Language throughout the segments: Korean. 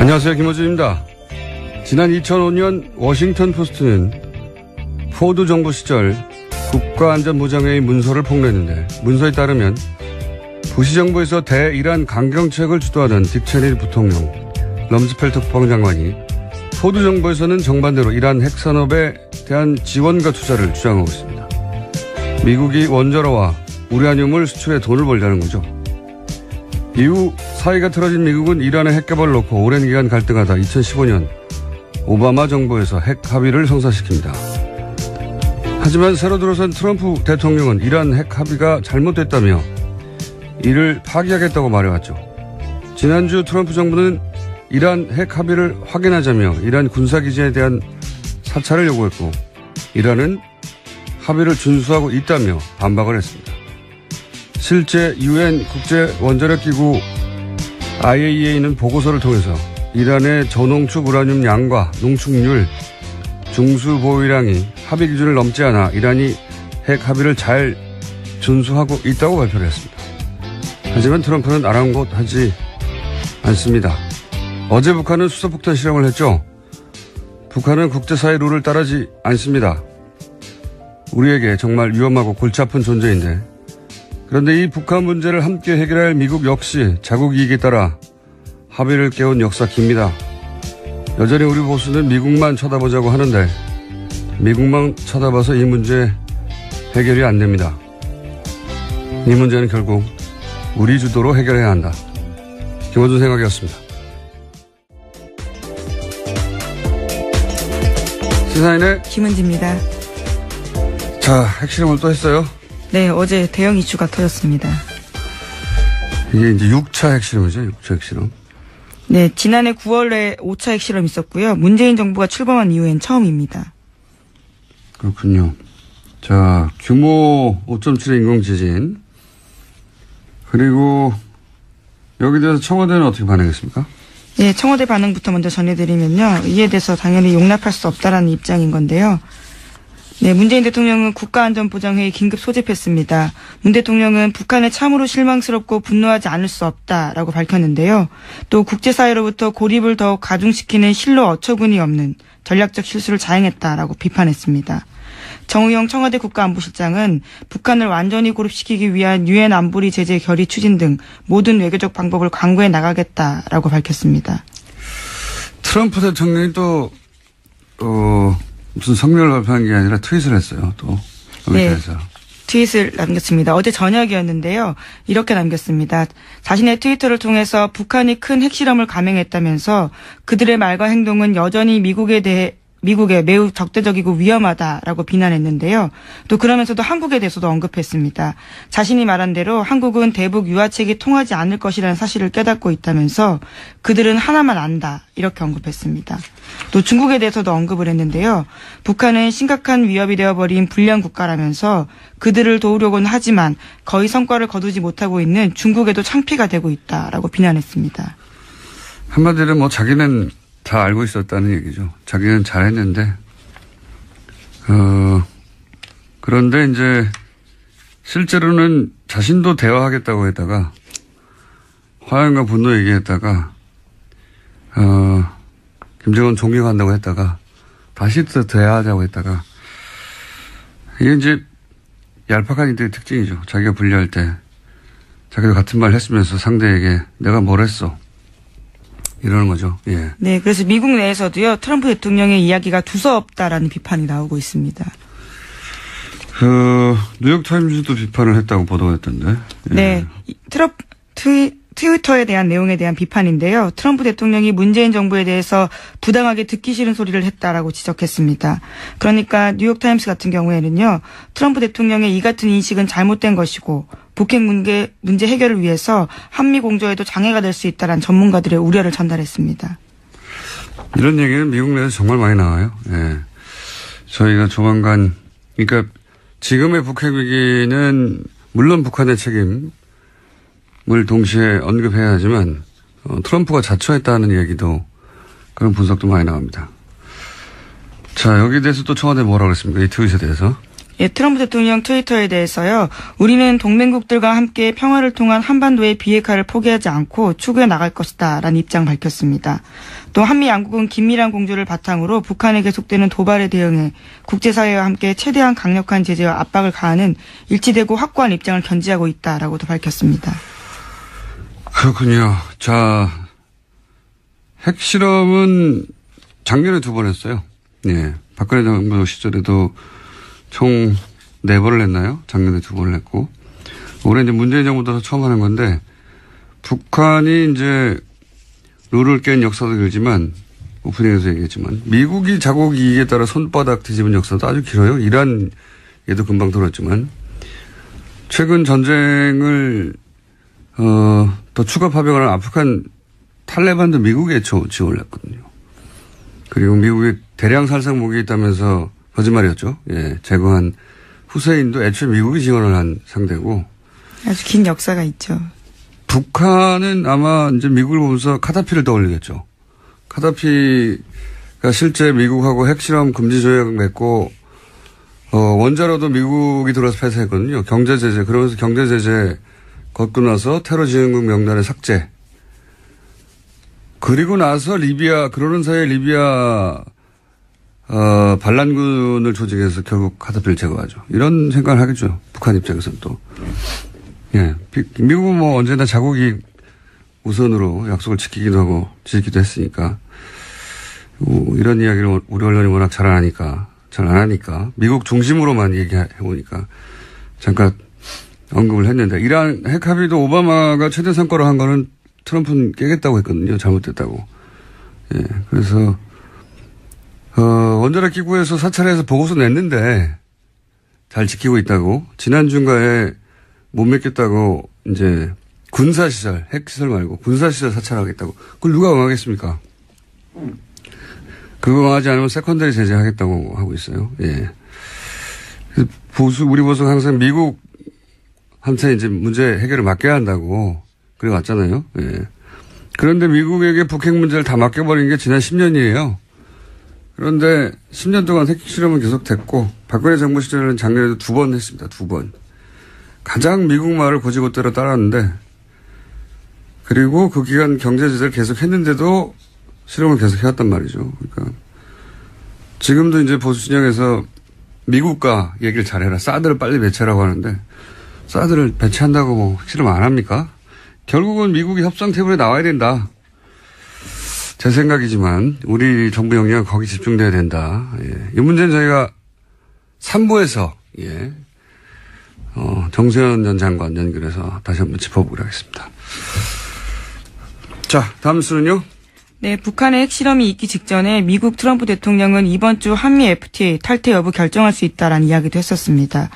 안녕하세요. 김호준입니다. 지난 2005년 워싱턴 포스트는 포드 정부 시절 국가안전보장회의 문서를 폭로했는데, 문서에 따르면 부시 정부에서 대이란 강경책을 주도하던 딕 체니 부통령, 럼스펠트 국방장관이 포드 정부에서는 정반대로 이란 핵산업에 대한 지원과 투자를 주장하고 있습니다. 미국이 원자로와 우라늄을 수출해 돈을 벌자는 거죠. 이후 사이가 틀어진 미국은 이란의 핵개발을 놓고 오랜 기간 갈등하다 2015년 오바마 정부에서 핵 합의를 성사시킵니다. 하지만 새로 들어선 트럼프 대통령은 이란 핵 합의가 잘못됐다며 이를 파기하겠다고 말해왔죠. 지난주 트럼프 정부는 이란 핵 합의를 확인하자며 이란 군사기지에 대한 사찰을 요구했고, 이란은 합의를 준수하고 있다며 반박을 했습니다. 실제 UN 국제원자력기구 IAEA는 보고서를 통해서 이란의 저농축 우라늄 양과 농축률, 중수 보유량이 합의 기준을 넘지 않아 이란이 핵 합의를 잘 준수하고 있다고 발표를 했습니다. 하지만 트럼프는 아랑곳하지 않습니다. 어제 북한은 수소폭탄 실험을 했죠. 북한은 국제사회 룰을 따르지 않습니다. 우리에게 정말 위험하고 골치 아픈 존재인데, 그런데 이 북한 문제를 함께 해결할 미국 역시 자국 이익에 따라 합의를 깨운 역사 깁니다. 여전히 우리 보수는 미국만 쳐다보자고 하는데, 미국만 쳐다봐서 이 문제 해결이 안 됩니다. 이 문제는 결국 우리 주도로 해결해야 한다. 김호준 생각이었습니다. 시사인의 김은지입니다. 자, 핵실험을 또 했어요? 네, 어제 대형 이슈가 터졌습니다. 이게 이제 6차 핵실험이죠, 6차 핵실험. 네, 지난해 9월에 5차 핵실험이 있었고요. 문재인 정부가 출범한 이후엔 처음입니다. 그렇군요. 자, 규모 5.7의 인공지진. 그리고 여기에 대해서 청와대는 어떻게 반응했습니까? 네, 청와대 반응부터 먼저 전해드리면요. 이에 대해서 당연히 용납할 수 없다라는 입장인 건데요. 네, 문재인 대통령은 국가안전보장회의 긴급 소집했습니다. 문 대통령은 북한에 참으로 실망스럽고 분노하지 않을 수 없다라고 밝혔는데요. 또 국제사회로부터 고립을 더욱 가중시키는 실로 어처구니 없는 전략적 실수를 자행했다라고 비판했습니다. 정우영 청와대 국가안보실장은 북한을 완전히 고립시키기 위한 유엔 안보리 제재 결의 추진 등 모든 외교적 방법을 강구해 나가겠다라고 밝혔습니다. 트럼프 대통령이 또 무슨 성명을 발표한 게 아니라 트윗을 했어요. 또 아메리카에서. 네, 트윗을 남겼습니다. 어제 저녁이었는데요. 이렇게 남겼습니다. 자신의 트위터를 통해서 북한이 큰 핵실험을 감행했다면서 그들의 말과 행동은 여전히 미국에 매우 적대적이고 위험하다라고 비난했는데요. 또 그러면서도 한국에 대해서도 언급했습니다. 자신이 말한 대로 한국은 대북 유화책이 통하지 않을 것이라는 사실을 깨닫고 있다면서 그들은 하나만 안다 이렇게 언급했습니다. 또 중국에 대해서도 언급을 했는데요. 북한은 심각한 위협이 되어버린 불량 국가라면서 그들을 도우려고는 하지만 거의 성과를 거두지 못하고 있는 중국에도 창피가 되고 있다라고 비난했습니다. 한마디로 뭐 자기는 다 알고 있었다는 얘기죠. 자기는 잘했는데, 그런데 이제 실제로는 자신도 대화하겠다고 했다가 화염과 분노 얘기했다가 김정은 존경한다고 했다가 다시 또 대화하자고 했다가, 이게 이제 얄팍한 이들의 특징이죠. 자기가 불리할 때 자기도 같은 말 했으면서 상대에게 내가 뭘 했어 이러는 거죠. 예. 네, 그래서 미국 내에서도요, 트럼프 대통령의 이야기가 두서없다라는 비판이 나오고 있습니다. 뉴욕타임즈도 비판을 했다고 보도했던데. 예. 네, 트위터에 대한 내용에 대한 비판인데요. 트럼프 대통령이 문재인 정부에 대해서 부당하게 듣기 싫은 소리를 했다라고 지적했습니다. 그러니까 뉴욕타임스 같은 경우에는요, 트럼프 대통령의 이 같은 인식은 잘못된 것이고 북핵 문제 해결을 위해서 한미 공조에도 장애가 될 수 있다는 전문가들의 우려를 전달했습니다. 이런 얘기는 미국 내에서 정말 많이 나와요. 예. 저희가 조만간, 그러니까 지금의 북핵 위기는 물론 북한의 책임을 동시에 언급해야 하지만 트럼프가 자초했다는 얘기도, 그런 분석도 많이 나옵니다. 자, 여기에 대해서 또 청와대 뭐라고 그랬습니까? 이 트윗에 대해서. 예, 트럼프 대통령 트위터에 대해서요. 우리는 동맹국들과 함께 평화를 통한 한반도의 비핵화를 포기하지 않고 추구해 나갈 것이다 라는 입장 밝혔습니다. 또 한미 양국은 긴밀한 공조를 바탕으로 북한에 계속되는 도발에 대응해 국제사회와 함께 최대한 강력한 제재와 압박을 가하는 일치되고 확고한 입장을 견지하고 있다라고도 밝혔습니다. 그렇군요. 자, 핵실험은 작년에 2번 했어요. 예. 박근혜 정부 시절에도 총 4번을 했나요? 작년에 2번을 했고. 올해 이제 문재인 정부 들어서 처음 하는 건데, 북한이 이제 룰을 깬 역사도 길지만, 오프닝에서 얘기했지만, 미국이 자국 이익에 따라 손바닥 뒤집은 역사도 아주 길어요. 이란에도 금방 들었지만, 최근 전쟁을, 더 추가 파병을 한 아프간 탈레반도 미국에 지원을 했거든요. 그리고 미국에 대량 살상 무기 있다면서 거짓말이었죠. 예, 제거한 후세인도 애초에 미국이 지원을 한 상대고. 아주 긴 역사가 있죠. 북한은 아마 이제 미국을 보면서 카다피를 떠올리겠죠. 카다피가 실제 미국하고 핵실험 금지 조약 맺고, 원자로도 미국이 들어와서 폐쇄했거든요. 경제제재. 그러면서 경제제재 걷고 나서 테러 지원국 명단의 삭제. 그리고 나서 리비아, 그러는 사이에 리비아, 반란군을 조직해서 결국 카다피를 제거하죠. 이런 생각을 하겠죠. 북한 입장에서는 또. 예. 미국은 뭐 언제나 자국이 우선으로 약속을 지키기도 하고 지키기도 했으니까. 이런 이야기를 우리 언론이 워낙 잘 안 하니까. 미국 중심으로만 얘기해보니까. 잠깐 언급을 했는데. 이란 핵 합의도 오바마가 최대 성과로 한 거는 트럼프는 깨겠다고 했거든요. 잘못됐다고. 예. 그래서, 원자력 기구에서 사찰해서 보고서 냈는데 잘 지키고 있다고. 지난 중가에 못 맺겠다고 이제 군사시설, 핵시설 말고 군사시설 사찰하겠다고. 그걸 누가 응하겠습니까? 그거 응하지 않으면 세컨더리 제재하겠다고 하고 있어요. 예. 우리 보수가 항상 미국한테 이제 문제 해결을 맡겨야 한다고 그래 왔잖아요. 예. 그런데 미국에게 북핵 문제를 다 맡겨버린 게 지난 10년이에요. 그런데 10년 동안 핵실험은 계속됐고 박근혜 정부 시절에는 작년에도 2번 했습니다. 2번. 가장 미국 말을 고지고대로 따랐는데 그리고 그 기간 경제 제재를 계속 했는데도 실험을 계속 해왔단 말이죠. 그러니까 지금도 이제 보수 진영에서 미국과 얘기를 잘해라. 사드를 빨리 배치하라고 하는데 사드를 배치한다고 뭐 실험 안 합니까? 결국은 미국이 협상 테이블에 나와야 된다. 제 생각이지만 우리 정부 역량은 거기 집중돼야 된다. 예. 이 문제는 저희가 3부에서 예. 정세현 전 장관 연결해서 다시 한번 짚어보기로 하겠습니다. 자, 다음 수는요. 네, 북한의 핵실험이 있기 직전에 미국 트럼프 대통령은 이번 주 한미 FTA 탈퇴 여부 결정할 수 있다라는 이야기도 했었습니다.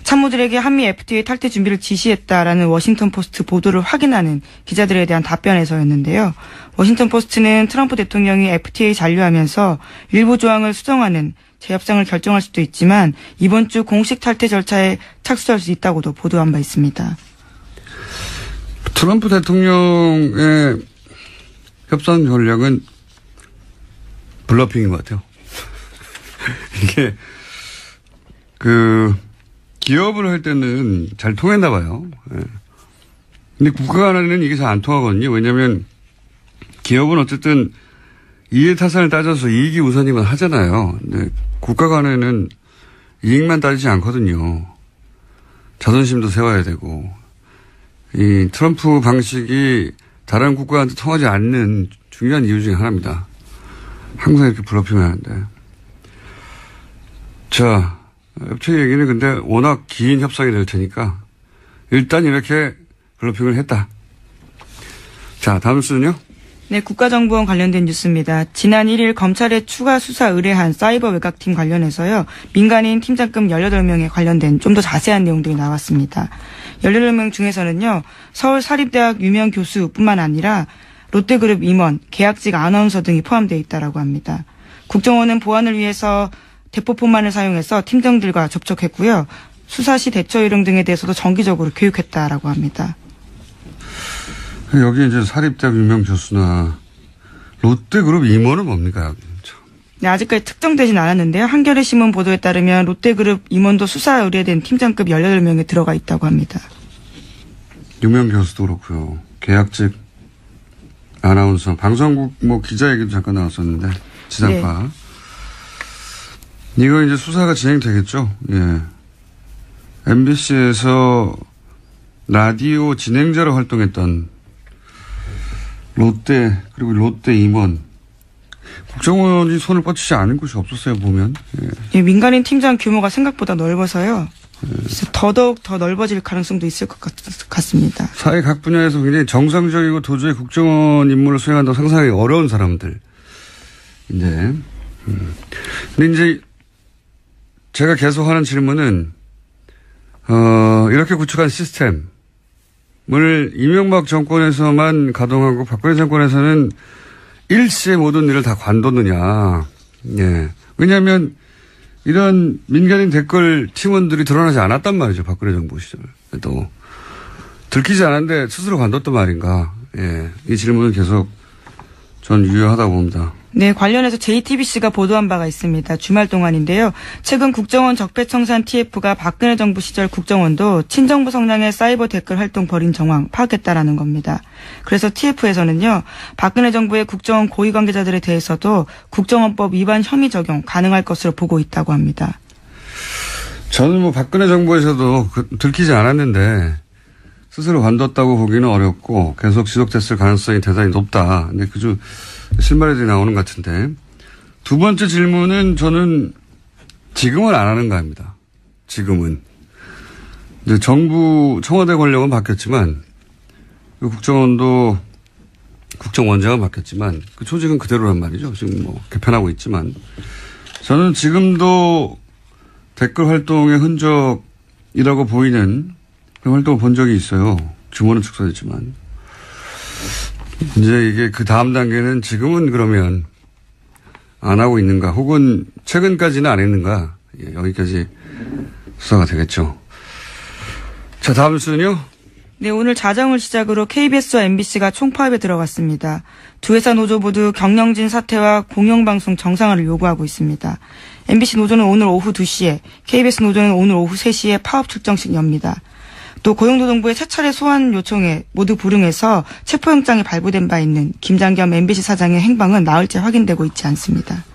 참모들에게 한미 FTA 탈퇴 준비를 지시했다라는 워싱턴 포스트 보도를 확인하는 기자들에 대한 답변에서였는데요. 워싱턴 포스트는 트럼프 대통령이 FTA 잔류하면서 일부 조항을 수정하는 재협상을 결정할 수도 있지만 이번 주 공식 탈퇴 절차에 착수할 수 있다고도 보도한 바 있습니다. 트럼프 대통령의 협상 전략은 블러핑인 것 같아요. 이게 기업을 할 때는 잘 통했나 봐요. 예. 근데 국가 간에는 이게 잘 안 통하거든요. 왜냐하면 기업은 어쨌든 이해타산을 따져서 이익이 우선이면 하잖아요. 근데 국가 간에는 이익만 따지지 않거든요. 자존심도 세워야 되고. 이 트럼프 방식이 다른 국가한테 통하지 않는 중요한 이유 중에 하나입니다. 항상 이렇게 블러핑을 하는데. 자, FTA 얘기는 근데 워낙 긴 협상이 될 테니까 일단 이렇게 블러핑을 했다. 자, 다음 수는요? 네, 국가정보원 관련된 뉴스입니다. 지난 1일 검찰에 추가 수사 의뢰한 사이버 외곽팀 관련해서요. 민간인 팀장급 18명에 관련된 좀 더 자세한 내용들이 나왔습니다. 18명 중에서는요. 서울사립대학 유명 교수뿐만 아니라 롯데그룹 임원, 계약직 아나운서 등이 포함되어 있다고 합니다. 국정원은 보안을 위해서 대포폰만을 사용해서 팀장들과 접촉했고요. 수사시 대처 요령 등에 대해서도 정기적으로 교육했다라고 합니다. 여기 이제 사립대학 유명 교수나 롯데그룹 임원은 뭡니까? 네, 아직까지 특정되진 않았는데요. 한겨레 신문 보도에 따르면 롯데그룹 임원도 수사에 의뢰된 팀장급 18명에 들어가 있다고 합니다. 유명 교수도 그렇고요. 계약직 아나운서, 방송국 기자 얘기도 잠깐 나왔었는데 지상파. 네. 이거 이제 수사가 진행되겠죠. 예. MBC에서 라디오 진행자로 활동했던 롯데 그리고 롯데 임원 국정원이 손을 뻗치지 않은 곳이 없었어요 보면. 예. 예, 민간인 팀장 규모가 생각보다 넓어서요. 그래서 더더욱 더 넓어질 가능성도 있을 것 같습니다. 사회 각 분야에서 굉장히 정상적이고 도저히 국정원 임무를 수행한다고 상상하기 어려운 사람들. 근데 이제 제가 계속 하는 질문은 이렇게 구축한 시스템을 이명박 정권에서만 가동하고 박근혜 정권에서는 일시에 모든 일을 다 관뒀느냐. 예. 왜냐하면 이런 민간인 댓글 팀원들이 드러나지 않았단 말이죠. 박근혜 정부 시절에도. 들키지 않았는데 스스로 관뒀단 말인가. 예. 이 질문은 계속 전 유효하다고 봅니다. 네, 관련해서 JTBC가 보도한 바가 있습니다. 주말 동안인데요. 최근 국정원 적폐청산 TF가 박근혜 정부 시절 국정원도 친정부 성향의 사이버 댓글 활동 벌인 정황 파악했다라는 겁니다. 그래서 TF에서는요. 박근혜 정부의 국정원 고위 관계자들에 대해서도 국정원법 위반 혐의 적용 가능할 것으로 보고 있다고 합니다. 저는 박근혜 정부에서도 들키지 않았는데 스스로 관뒀다고 보기는 어렵고 계속 지속됐을 가능성이 대단히 높다. 근데 그중 실마리들이 나오는 것 같은데. 두 번째 질문은 저는 지금은 안 하는가 합니다. 지금은. 이제 정부, 청와대 권력은 바뀌었지만, 국정원도 국정원장은 바뀌었지만, 그 조직은 그대로란 말이죠. 지금 개편하고 있지만. 저는 지금도 댓글 활동의 흔적이라고 보이는 그런 활동을 본 적이 있어요. 규모는 축소됐지만. 이제 이게 그 다음 단계는 지금은 그러면 안 하고 있는가 혹은 최근까지는 안 했는가. 예, 여기까지 수사가 되겠죠. 자, 다음 순요. 네, 오늘 자정을 시작으로 KBS와 MBC가 총파업에 들어갔습니다. 두 회사 노조 모두 경영진 사퇴와 공영방송 정상화를 요구하고 있습니다. MBC 노조는 오늘 오후 2시에, KBS 노조는 오늘 오후 3시에 파업 출정식 엽니다. 또 고용노동부의 세 차례 소환 요청에 모두 불응해서 체포영장이 발부된 바 있는 김장겸 MBC 사장의 행방은 나흘째 확인되고 있지 않습니다.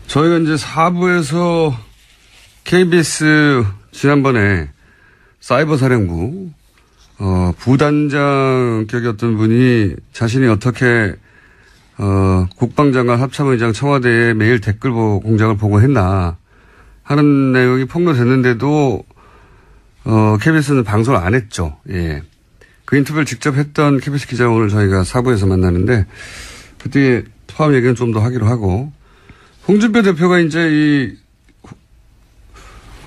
저희가 이제 4부에서 KBS 지난번에 사이버 사령부 부단장격이었던 분이 자신이 어떻게 국방장관 합참의장 청와대에 매일 댓글 공장을 보고했나 하는 내용이 폭로됐는데도 KBS는 방송을 안 했죠. 예. 그 인터뷰를 직접 했던 KBS 기자 오늘 저희가 4부에서 만나는데 그때 포함 얘기는 좀 더 하기로 하고 홍준표 대표가 이제 이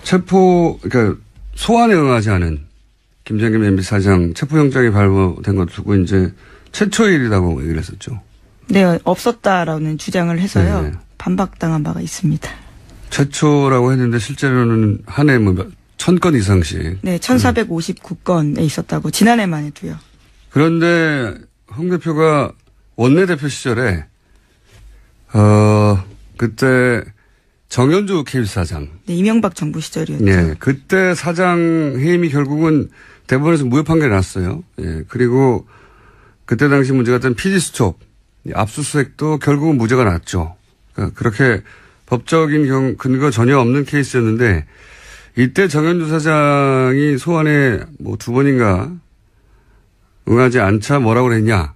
그러니까 소환에 응하지 않은 김장겸 MBC 사장 체포영장이 발부된 것 두고 이제 최초의 일이라고 얘기를 했었죠. 네, 없었다라는 주장을 해서요. 네. 반박당한 바가 있습니다. 최초라고 했는데 실제로는 한 해 1000건 이상씩. 네, 1459건에 있었다고 지난해만 해도요. 그런데 홍 대표가 원내대표 시절에 그때 정현주 KBS 사장. 네, 이명박 정부 시절이었죠. 네, 그때 사장 해임이 결국은 대법원에서 무효 판결이 났어요. 예, 그리고 그때 당시 문제가 됐던 PD수첩 압수수색도 결국은 무죄가 났죠. 그러니까 그렇게 법적인 근거 전혀 없는 케이스였는데 이때 정현주 사장이 소환에 2번인가 응하지 않자 뭐라고 그랬냐.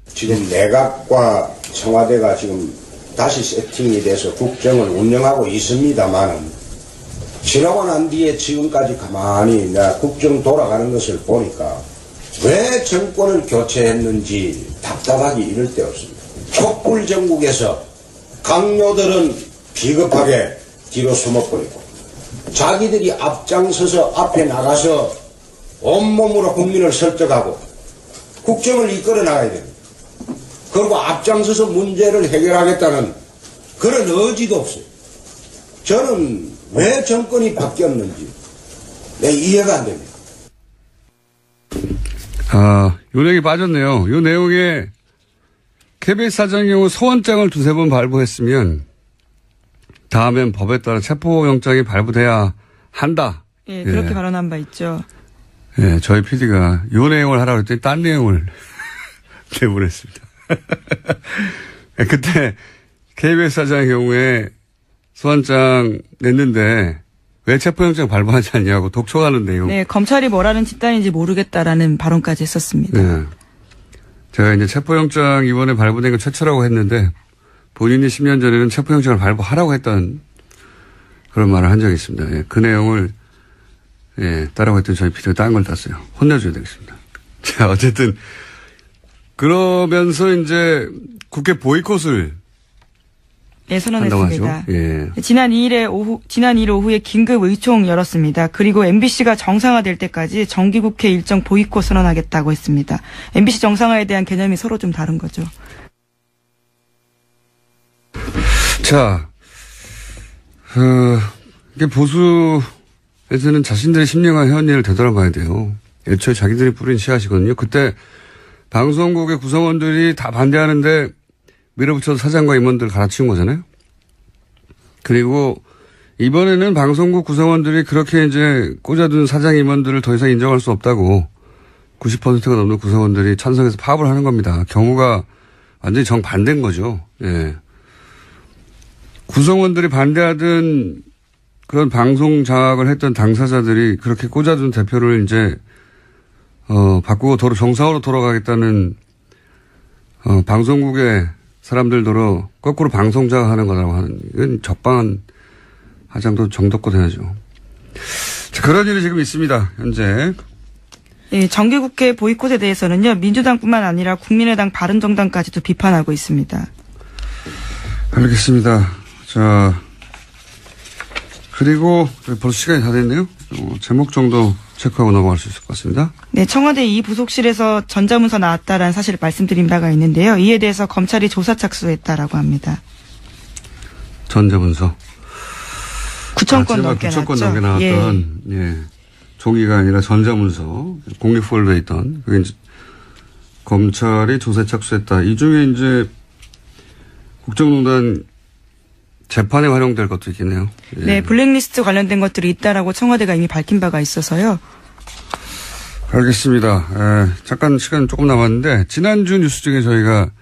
지금 내각과 청와대가 지금 다시 세팅이 돼서 국정을 운영하고 있습니다만은 지나고 난 뒤에 지금까지 가만히 내가 국정 돌아가는 것을 보니까 왜 정권을 교체했는지 답답하기 이를 데 없습니다. 촛불 정국에서 강요들은 비겁하게 뒤로 숨어버리고 자기들이 앞장서서 앞에 나가서 온몸으로 국민을 설득하고 국정을 이끌어 나가야 됩니다. 그리고 앞장서서 문제를 해결하겠다는 그런 의지도 없어요. 저는 왜 정권이 바뀌었는지 이해가 안 됩니다. 요 내용이 빠졌네요. 요 내용에 KBS 사장의 경우 소원장을 두세 번 발부했으면 다음엔 법에 따라 체포영장이 발부돼야 한다. 예, 그렇게 발언한 바 있죠. 예, 저희 PD가 이 내용을 하라고 했더니 딴 내용을 내보냈습니다. 그때 KBS 사장의 경우에 소환장 냈는데 왜 체포영장 발부하지 않냐고 독촉하는 내용. 네, 검찰이 뭐라는 집단인지 모르겠다라는 발언까지 했었습니다. 네. 제가 이제 체포영장 이번에 발부된 건 최초라고 했는데 본인이 10년 전에는 체포영장을 발부하라고 했던 그런 말을 한 적이 있습니다. 예, 그 내용을 따라고 했더니 저희 PD가 딴 걸 땄어요. 혼내줘야 되겠습니다. 자, 어쨌든 그러면서 이제 국회 보이콧을 선언했습니다. 예. 지난 2일 오후에 긴급 의총 열었습니다. 그리고 MBC가 정상화될 때까지 정기국회 일정 보이콧 선언하겠다고 했습니다. MBC 정상화에 대한 개념이 서로 좀 다른 거죠. 자, 이게 보수에서는 자신들의 심령과 현리를 되돌아봐야 돼요. 애초에 자기들이 뿌린 씨앗이거든요. 그때 방송국의 구성원들이 다 반대하는데 밀어붙여서 사장과 임원들 갈아치운 거잖아요. 그리고 이번에는 방송국 구성원들이 그렇게 이제 꽂아둔 사장 임원들을 더 이상 인정할 수 없다고 90%가 넘는 구성원들이 찬성해서 파업을 하는 겁니다. 경우가 완전히 정반대인 거죠. 예. 구성원들이 반대하던 그런 방송 장악을 했던 당사자들이 그렇게 꽂아둔 대표를 이제 바꾸고 정상으로 돌아가겠다는 방송국의 사람들도로 거꾸로 방송 장악하는 거라고 하는 이건 적방한 하장도 정도껏 해야죠. 자, 그런 일이 지금 있습니다. 현재. 예, 정기국회 보이콧에 대해서는요. 민주당뿐만 아니라 국민의당 바른정당까지도 비판하고 있습니다. 알겠습니다. 자, 그리고 벌써 시간이 다 됐네요. 제목 정도 체크하고 넘어갈 수 있을 것 같습니다. 네, 청와대 이 부속실에서 전자문서 나왔다라는 사실을 말씀드린 바가 있는데요. 이에 대해서 검찰이 조사 착수했다라고 합니다. 전자문서. 9,000건 넘게 나왔죠. 9,000건 넘게 나왔던 종이가 아니라 전자문서 공개 폴더에 있던 그게 이제 검찰이 조사에 착수했다. 이 중에 이제 국정농단 재판에 활용될 것도 있겠네요. 예. 네, 블랙리스트 관련된 것들이 있다라고 청와대가 이미 밝힌 바가 있어서요. 알겠습니다. 잠깐 시간 조금 남았는데 지난주 뉴스 중에 저희가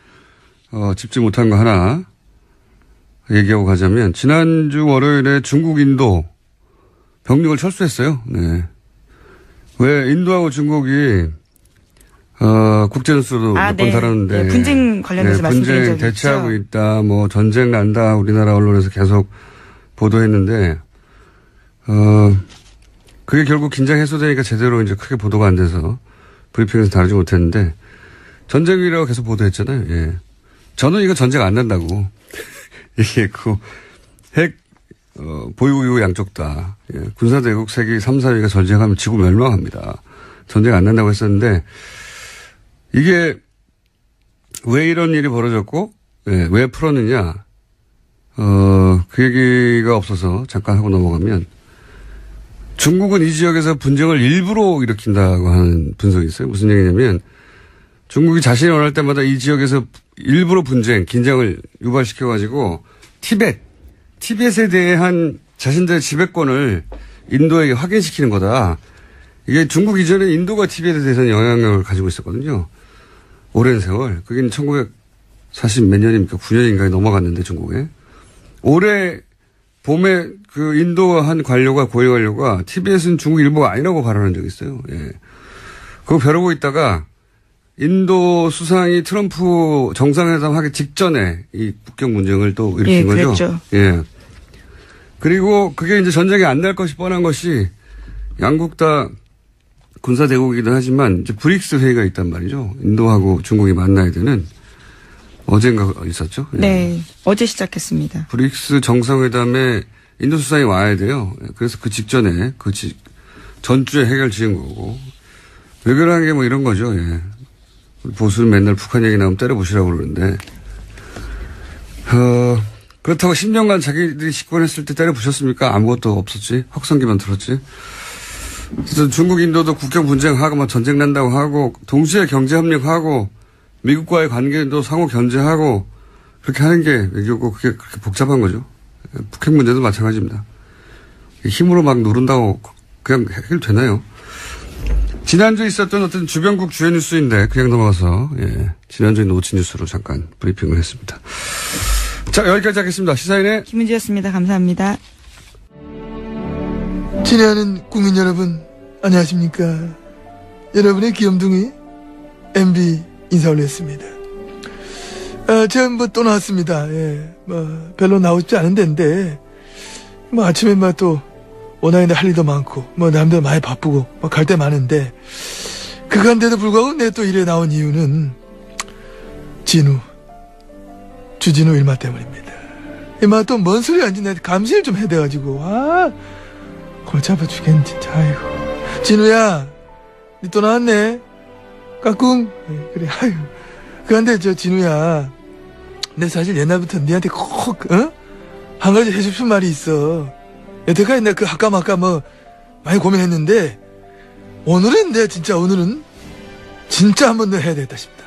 짚지 못한 거 하나 얘기하고 가자면 지난주 월요일에 중국 인도 병력을 철수했어요. 네. 왜 인도하고 중국이 국제뉴스도 몇 번 다뤘는데. 네, 분쟁 관련해서 말씀드린 적이 있죠. 분쟁 대치하고 있다. 뭐 전쟁 난다. 우리나라 언론에서 계속 보도했는데 그게 결국 긴장 해소되니까 제대로 이제 크게 보도가 안 돼서 브리핑에서 다루지 못했는데 전쟁이라고 계속 보도했잖아요. 예. 저는 이거 전쟁 안 난다고 얘기했고 핵 보유고 이후 양쪽 다 군사대국 세계 3, 4위가 전쟁하면 지구 멸망합니다. 전쟁 안 난다고 했었는데 이게 왜 이런 일이 벌어졌고 왜 풀었느냐 그 얘기가 없어서 잠깐 하고 넘어가면 중국은 이 지역에서 분쟁을 일부러 일으킨다고 하는 분석이 있어요. 무슨 얘기냐면 중국이 자신이 원할 때마다 이 지역에서 일부러 분쟁, 긴장을 유발시켜가지고 티벳에 대한 자신들의 지배권을 인도에게 확인시키는 거다. 이게 중국 이전에 인도가 티벳에 대해서는 영향력을 가지고 있었거든요. 오랜 세월. 그게 1940 몇 년입니까? 9년인가에 넘어갔는데 중국에. 올해 봄에 그 인도 한 관료가 고위 관료가 티벳은 중국 일부가 아니라고 발언한 적이 있어요. 예. 그거 벼르고 있다가 인도 수상이 트럼프 정상회담 하기 직전에 이 북경 문쟁을 또 일으킨 거죠. 그랬죠. 예. 그리고 그게 이제 전쟁이 안 날 것이 뻔한 것이 양국 다 군사 대국이긴 하지만 이제 브릭스 회의가 있단 말이죠. 인도하고 중국이 만나야 되는 어젠가 있었죠. 예. 네, 어제 시작했습니다. 브릭스 정상회담에 인도 수상이 와야 돼요. 그래서 그 직전에 전주에 해결 지은 거고 외교라는 게 뭐 이런 거죠. 예. 보수는 맨날 북한 얘기 나오면 때려보시라고 그러는데 그렇다고 10년간 자기들이 집권했을 때 때려부셨습니까? 아무것도 없었지. 확성기만 들었지. 그래서 중국 인도도 국경 분쟁하고 막 전쟁 난다고 하고 동시에 경제협력하고 미국과의 관계도 상호 견제하고 그렇게 하는 게 외교고 그게 그렇게 복잡한 거죠. 북핵 문제도 마찬가지입니다. 힘으로 막 누른다고 그냥 해결되나요? 지난주에 있었던 어떤 주변국 주요 뉴스인데 그냥 넘어가서 지난주에 노치 뉴스로 잠깐 브리핑을 했습니다. 자, 여기까지 하겠습니다. 시사인의 김은지였습니다. 감사합니다. 친애하는 국민 여러분, 안녕하십니까. 여러분의 귀염둥이 MB 인사 올렸습니다. 제가 또 나왔습니다. 별로 나오고 싶지 않은 데인데, 아침에 또 워낙에 할 일도 많고, 남들 많이 바쁘고, 갈 데 많은데, 그간데도 불구하고 내 또 일에 나온 이유는, 주진우 일마 때문입니다. 또 뭔 소리 하는지 내가 감시를 좀 해야 돼가지고, 골치 아파 죽겠네, 진짜, 아이고. 진우야, 니 또 나왔네? 까꿍? 그래, 아유. 그런데 진우야, 내 사실 옛날부터 니한테 꼭, 한 가지 해주고 싶은 말이 있어. 여태까지 내가 아까 많이 고민했는데, 오늘은 진짜 한번 더 해야 되겠다 싶다.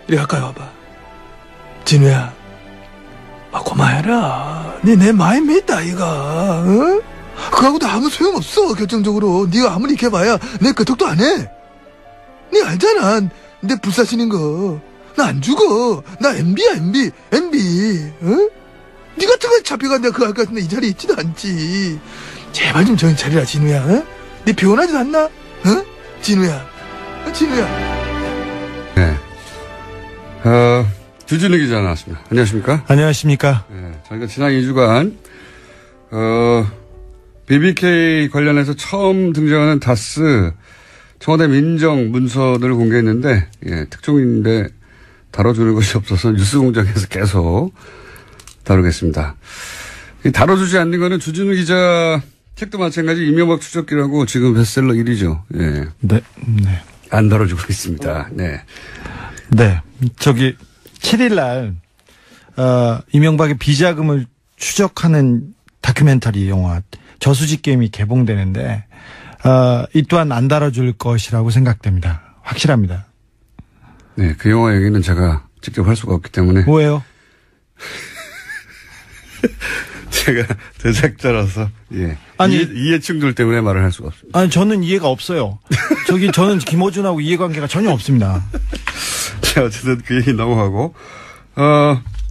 이리 가까이 와봐. 진우야, 고마워해라. 니 내 마음 믿다, 이가, 응? 그거하고도 아무 소용없어, 결정적으로. 니가 아무리 이렇게 봐야 내 끄떡도 안 해. 니 알잖아, 내 불사시는 거. 나 안 죽어. 나 MB야, MB. 응? 니 같은 거 잡혀가 내가 그거 할 것 같은데 이 자리에 있지도 않지. 제발 좀 정신 차리라, 진우야. 응? 니 피곤하지도 않나? 응? 진우야. 진우야. 네. 주진우 기자 나왔습니다. 안녕하십니까? 안녕하십니까? 네. 저희가 지난 2주간, BBK 관련해서 처음 등장하는 다스 청와대 민정 문서들을 공개했는데, 특종인데 다뤄주는 것이 없어서 뉴스공장에서 계속 다루겠습니다. 다뤄주지 않는 거는 주진우 기자 책도 마찬가지 이명박 추적기라고 지금 베스트셀러 1위죠. 예. 네. 안 다뤄주고 있습니다. 네. 네. 7일날, 이명박의 비자금을 추적하는 다큐멘터리 영화 저수지 게임이 개봉되는데, 이 또한 안 다뤄줄 것이라고 생각됩니다. 확실합니다. 네, 그 영화 얘기는 제가 직접 할 수가 없기 때문에. 뭐예요? 제가 제작자라서, 아니. 이해충돌 때문에 말을 할 수가 없습니다. 아니, 저는 이해가 없어요. 저는 김어준하고 이해관계가 전혀 없습니다. 자, 어쨌든 그 얘기 넘어가고,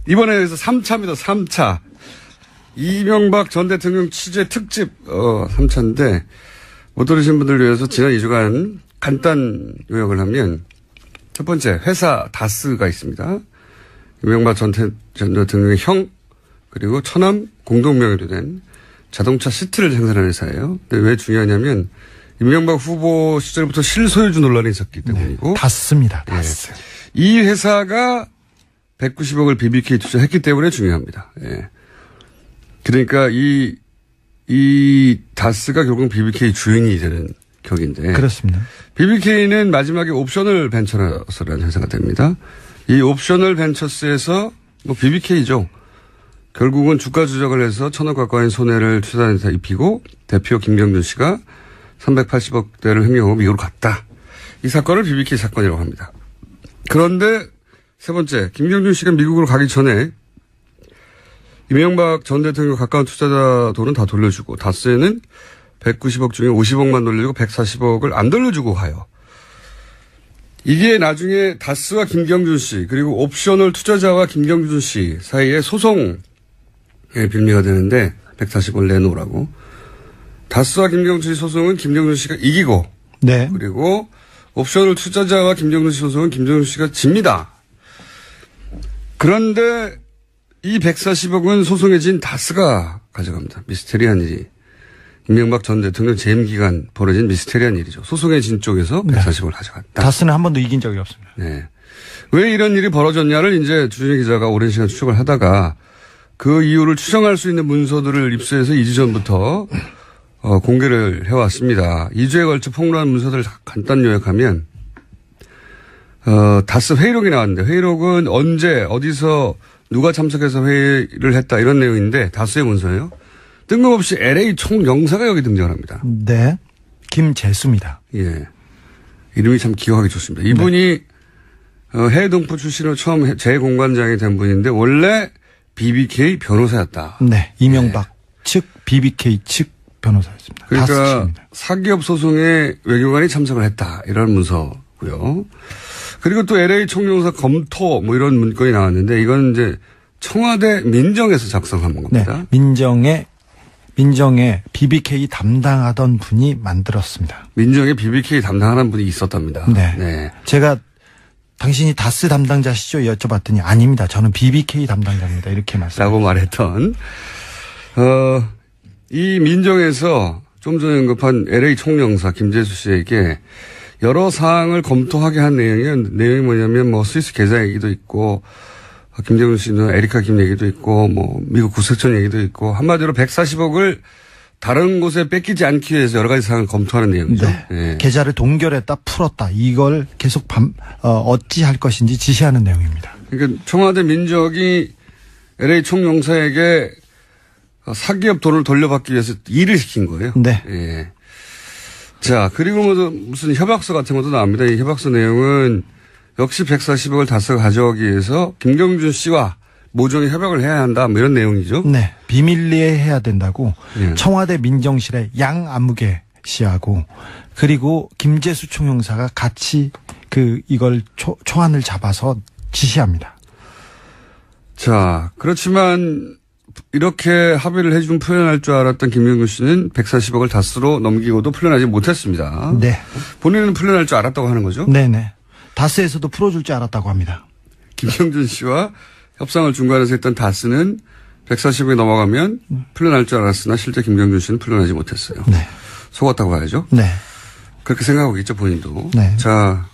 이번에서 3차입니다, 3차. 이명박 전 대통령 취재 특집, 3차인데, 못 들으신 분들 위해서 지난 2주간 간단 요약을 하면, 첫 번째, 회사 다스가 있습니다. 이명박 전 대통령의 형, 그리고 처남 공동명의로 된 자동차 시트를 생산하는 회사예요. 근데 왜 중요하냐면, 이명박 후보 시절부터 실소유주 논란이 있었기 때문이고. 네, 다스입니다, 다스. 이 회사가 190억을 BBK 투자했기 때문에 중요합니다. 그러니까 이 다스가 결국 BBK 주인이 되는 격인데. 그렇습니다. BBK는 마지막에 옵셔널 벤처스라는 회사가 됩니다. 이 옵셔널 벤처스에서 BBK죠. 결국은 주가 조작을 해서 1,000억 가까운 손해를 투자한테 입히고 대표 김경준 씨가 380억대를 횡령하고 미국으로 갔다. 이 사건을 BBK 사건이라고 합니다. 그런데 세 번째, 김경준 씨가 미국으로 가기 전에 이명박 전 대통령 가까운 투자자 돈은 다 돌려주고 다스에는 190억 중에 50억만 돌려주고 140억을 안 돌려주고 가요. 이게 나중에 다스와 김경준 씨 그리고 옵셔널 투자자와 김경준 씨 사이에 소송의 빌미가 되는데 140억을 내놓으라고. 다스와 김경준 씨 소송은 김경준 씨가 이기고 네. 그리고 옵셔널 투자자와 김경준 씨 소송은 김경준 씨가 집니다. 그런데 이 140억은 소송에 진 다스가 가져갑니다. 미스테리한 일이. 이명박 전 대통령 재임 기간 벌어진 미스테리한 일이죠. 소송에 진 쪽에서 140억을 가져갔다. 다스는 한 번도 이긴 적이 없습니다. 네. 왜 이런 일이 벌어졌냐를 이제 주진우 기자가 오랜 시간 추적을 하다가 그 이유를 추정할 수 있는 문서들을 입수해서 2주 전부터 공개를 해왔습니다. 2주에 걸쳐 폭로한 문서들을 간단 요약하면 다스 회의록이 나왔는데 회의록은 언제 어디서 누가 참석해서 회의를 했다 이런 내용인데 다스의 문서예요. 뜬금없이 LA 총영사가 여기 등장을 합니다. 네. 김재수입니다. 예. 이름이 참 기억하기 좋습니다. 이분이 해외 동포 출신으로 처음 재공관장이 된 분인데 원래 BBK 변호사였다. 네. 이명박 측 BBK 측 변호사였습니다. 그러니까 다스입니다. 사기업 소송에 외교관이 참석을 했다. 이런 문서고요. 그리고 또 LA 총영사 검토 뭐 이런 문건이 나왔는데 이건 이제 청와대 민정에서 작성한 겁니다. 네. 민정에 BBK 담당하던 분이 만들었습니다. 민정에 BBK 담당하는 분이 있었답니다. 네. 네. 제가 당신이 다스 담당자시죠? 여쭤봤더니 아닙니다. 저는 BBK 담당자입니다. 이렇게 라고 말했던 이 민정에서 좀 전에 언급한 LA 총영사 김재수 씨에게 여러 사항을 검토하게 한 내용이 뭐냐면 뭐 스위스 계좌 얘기도 있고 김재훈 씨는 에리카 김 얘기도 있고 뭐 미국 구세청 얘기도 있고 한마디로 140억을 다른 곳에 뺏기지 않기 위해서 여러 가지 사항을 검토하는 내용이죠. 네. 네. 계좌를 동결했다 풀었다 이걸 계속 어찌할 것인지 지시하는 내용입니다. 그러니까 청와대 민정이 LA 총영사에게 사기업 돈을 돌려받기 위해서 일을 시킨 거예요. 네. 예. 자, 그리고 무슨 협약서 같은 것도 나옵니다. 이 협약서 내용은 역시 140억을 다스가 가져가기 위해서 김경준 씨와 모종의 협약을 해야 한다. 뭐 이런 내용이죠. 네. 비밀리에 해야 된다고 예. 청와대 민정실의 양안무개 씨하고 그리고 김재수 총영사가 같이 이걸 초안을 잡아서 지시합니다. 자, 그렇지만 이렇게 합의를 해준 풀려날 줄 알았던 김경준 씨는 140억을 다스로 넘기고도 풀려나지 못했습니다. 네. 본인은 풀려날 줄 알았다고 하는 거죠? 네네. 다스에서도 풀어줄 줄 알았다고 합니다. 김경준 씨와 협상을 중간에서 했던 다스는 140억이 넘어가면 풀려날 줄 알았으나 실제 김경준 씨는 풀려나지 못했어요. 네. 속았다고 봐야죠. 네. 그렇게 생각하고 있죠, 본인도. 네. 자,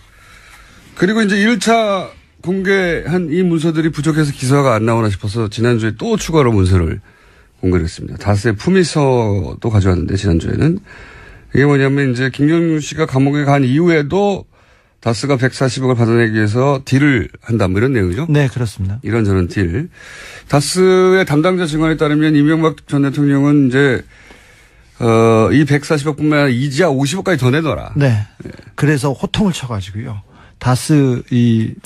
그리고 이제 1차 공개한 이 문서들이 부족해서 기사가 안 나오나 싶어서 지난주에 또 추가로 문서를 공개를 했습니다. 다스의 품위서도 가져왔는데 지난주에는 이게 뭐냐면 이제 김경준 씨가 감옥에 간 이후에도 다스가 140억을 받아내기 위해서 딜을 한다 뭐 이런 내용이죠. 네, 그렇습니다. 이런저런 딜. 다스의 담당자 증언에 따르면 이명박 전 대통령은 이제 이 140억뿐만 아니라 이자 50억까지 더 내더라. 네. 그래서 호통을 쳐가지고요. 다스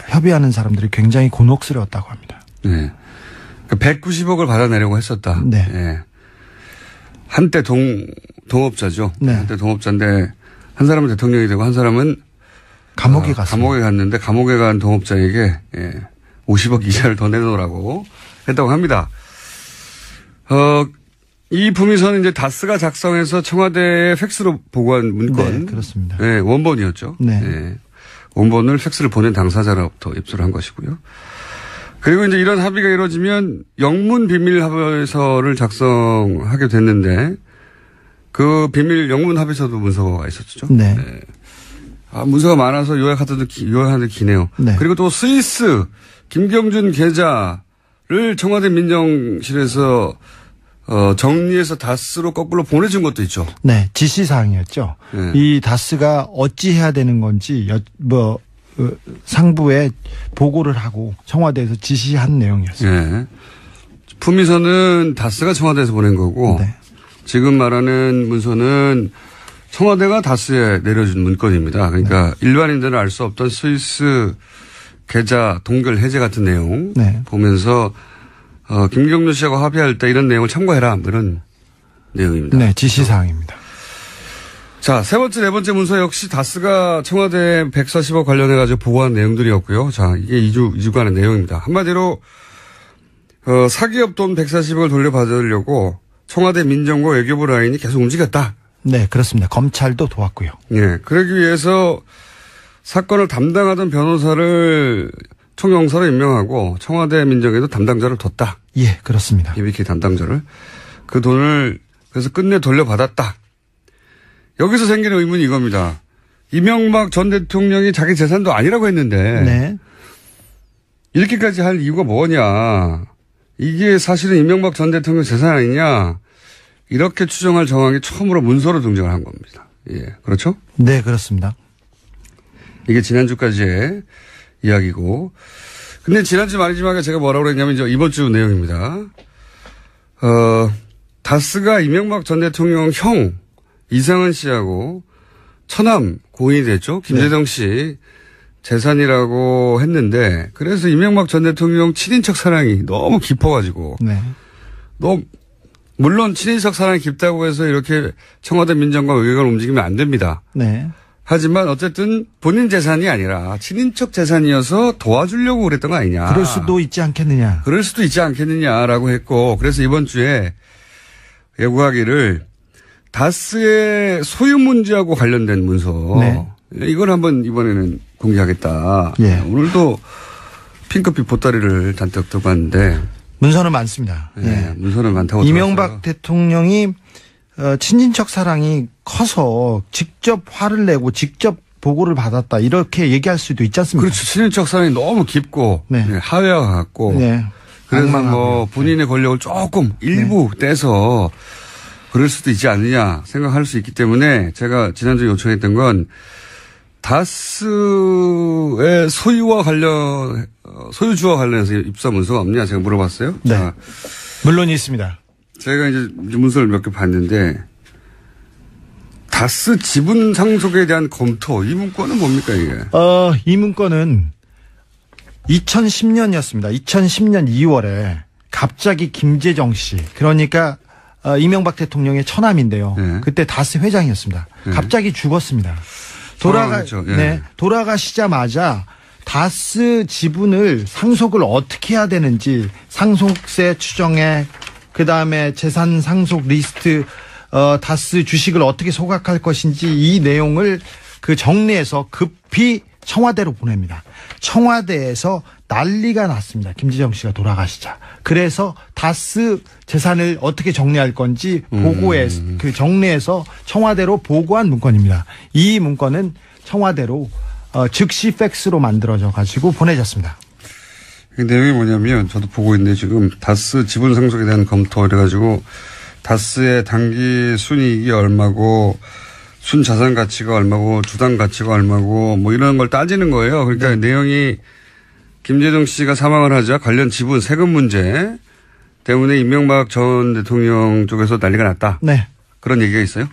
협의하는 사람들이 굉장히 곤혹스러웠다고 합니다. 네. 그러니까 190억을 받아내려고 했었다. 네. 네. 한때 동업자죠. 네. 한때 동업자인데 한 사람은 대통령이 되고 한 사람은 감옥에 갔습니다. 감옥에 갔는데 감옥에 간 동업자에게 50억 이자를 더 내놓으라고 했다고 합니다. 이 품위서는 이제 다스가 작성해서 청와대에 팩스로 보고한 문건. 네, 그렇습니다. 네, 원본이었죠. 네. 네. 원본을 팩스를 보낸 당사자로부터 입수를 한 것이고요. 그리고 이제 이런 합의가 이루어지면 영문 비밀 합의서를 작성하게 됐는데 그 비밀 영문 합의서도 문서가 있었죠. 네. 네. 문서가 많아서 요약하는데 기네요. 네. 그리고 또 스위스 김경준 계좌를 청와대 민정실에서 정리해서 다스로 거꾸로 보내준 것도 있죠. 네, 지시사항이었죠. 네. 이 다스가 어찌 해야 되는 건지 상부에 보고를 하고 청와대에서 지시한 내용이었어요. 네. 품위서는 다스가 청와대에서 보낸 거고 네. 지금 말하는 문서는 청와대가 다스에 내려준 문건입니다. 그러니까 네. 일반인들은 알 수 없던 스위스 계좌 동결 해제 같은 내용 네. 보면서 김경준 씨하고 합의할 때 이런 내용을 참고해라. 뭐 이런 내용입니다. 네, 지시사항입니다. 자, 세 번째, 네 번째 문서 역시 다스가 청와대 140억 관련해가지고 보고한 내용들이었고요. 자, 이게 2주간의 내용입니다. 한마디로, 사기업 돈 140억을 돌려받으려고 청와대 민정과 외교부 라인이 계속 움직였다. 네, 그렇습니다. 검찰도 도왔고요. 예. 그러기 위해서 사건을 담당하던 변호사를 총영사로 임명하고 청와대 민정에도 담당자를 뒀다. 예, 그렇습니다. BBK 담당자를. 그 돈을 그래서 끝내 돌려받았다. 여기서 생기는 의문이 이겁니다. 이명박 전 대통령이 자기 재산도 아니라고 했는데 네. 이렇게까지 할 이유가 뭐냐. 이게 사실은 이명박 전 대통령 재산 아니냐. 이렇게 추정할 정황이 처음으로 문서로 등장을 한 겁니다. 예, 그렇죠? 네, 그렇습니다. 이게 지난주까지의 이야기고. 근데 지난주 말이지만 제가 뭐라고 그랬냐면 이번 주 내용입니다. 다스가 이명박 전 대통령 형 이상은 씨하고 처남 고인이 됐죠. 김재정 씨 재산이라고 했는데 그래서 이명박 전 대통령 친인척 사랑이 너무 깊어가지고 네. 물론 친인척 사랑이 깊다고 해서 이렇게 청와대 민정과 의회가 움직이면 안 됩니다. 네. 하지만 어쨌든 본인 재산이 아니라 친인척 재산이어서 도와주려고 그랬던 거 아니냐. 그럴 수도 있지 않겠느냐. 그럴 수도 있지 않겠느냐라고 했고 그래서 이번 주에 예고하기를 다스의 소유 문제하고 관련된 문서 네. 이걸 한번 이번에는 공개하겠다. 예. 오늘도 핑크빛 보따리를 잔뜩 들고 왔는데 문서는 많습니다. 네, 예. 문서는 많다고 이명박 들었어요. 대통령이 친인척 사랑이 커서 직접 화를 내고 직접 보고를 받았다 이렇게 얘기할 수도 있지 않습니까? 그렇죠. 친인척 사랑이 너무 깊고 네. 하회와 같고 네. 그래서 뭐 악망하고요. 본인의 권력을 조금 일부 떼서 그럴 수도 있지 않느냐 생각할 수 있기 때문에 제가 지난주에 요청했던 건 다스의 소유주와 관련해서 입사 문서가 없냐 제가 물어봤어요. 네. 자, 물론 있습니다. 제가 이제 문서를 몇 개 봤는데 다스 지분 상속에 대한 검토 이 문건은 뭡니까 이게? 이 문건은 2010년이었습니다. 2010년 2월에 갑자기 김재정 씨 그러니까 이명박 대통령의 처남인데요. 네. 그때 다스 회장이었습니다. 네. 갑자기 죽었습니다. 그렇죠. 예. 네, 돌아가시자마자 다스 지분을 상속을 어떻게 해야 되는지 상속세 추정액 그다음에 재산 상속 리스트 다스 주식을 어떻게 소각할 것인지 이 내용을 그 정리해서 급히 청와대로 보냅니다. 청와대에서 난리가 났습니다. 김재정 씨가 돌아가시자. 그래서 다스 재산을 어떻게 정리할 건지 보고해 그 정리해서 청와대로 보고한 문건입니다. 이 문건은 청와대로 즉시 팩스로 만들어져 가지고 보내졌습니다. 그 내용이 뭐냐면 저도 보고 있는데 지금 다스 지분 상속에 대한 검토 이래가지고 다스의 단기 순이익이 얼마고 순자산 가치가 얼마고 주당 가치가 얼마고 뭐 이런 걸 따지는 거예요. 그러니까 내용이 김재정 씨가 사망을 하자 관련 지분 세금 문제 때문에 이명박 전 대통령 쪽에서 난리가 났다. 네. 그런 얘기가 있어요?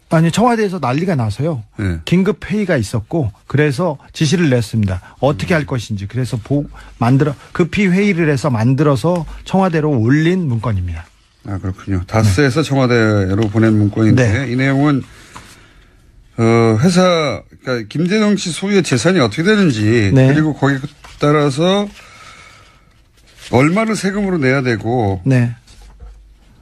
아니 청와대에서 난리가 나서요. 네. 긴급 회의가 있었고 그래서 지시를 냈습니다. 어떻게 할 것인지 그래서 급히 회의를 해서 만들어서 청와대로 올린 문건입니다. 아 그렇군요. 다스에서 청와대로 보낸 문건인데 네. 이 내용은 회사 그러니까 김재정 씨 소유의 재산이 어떻게 되는지 네. 그리고 거기에 따라서 얼마를 세금으로 내야 되고 네.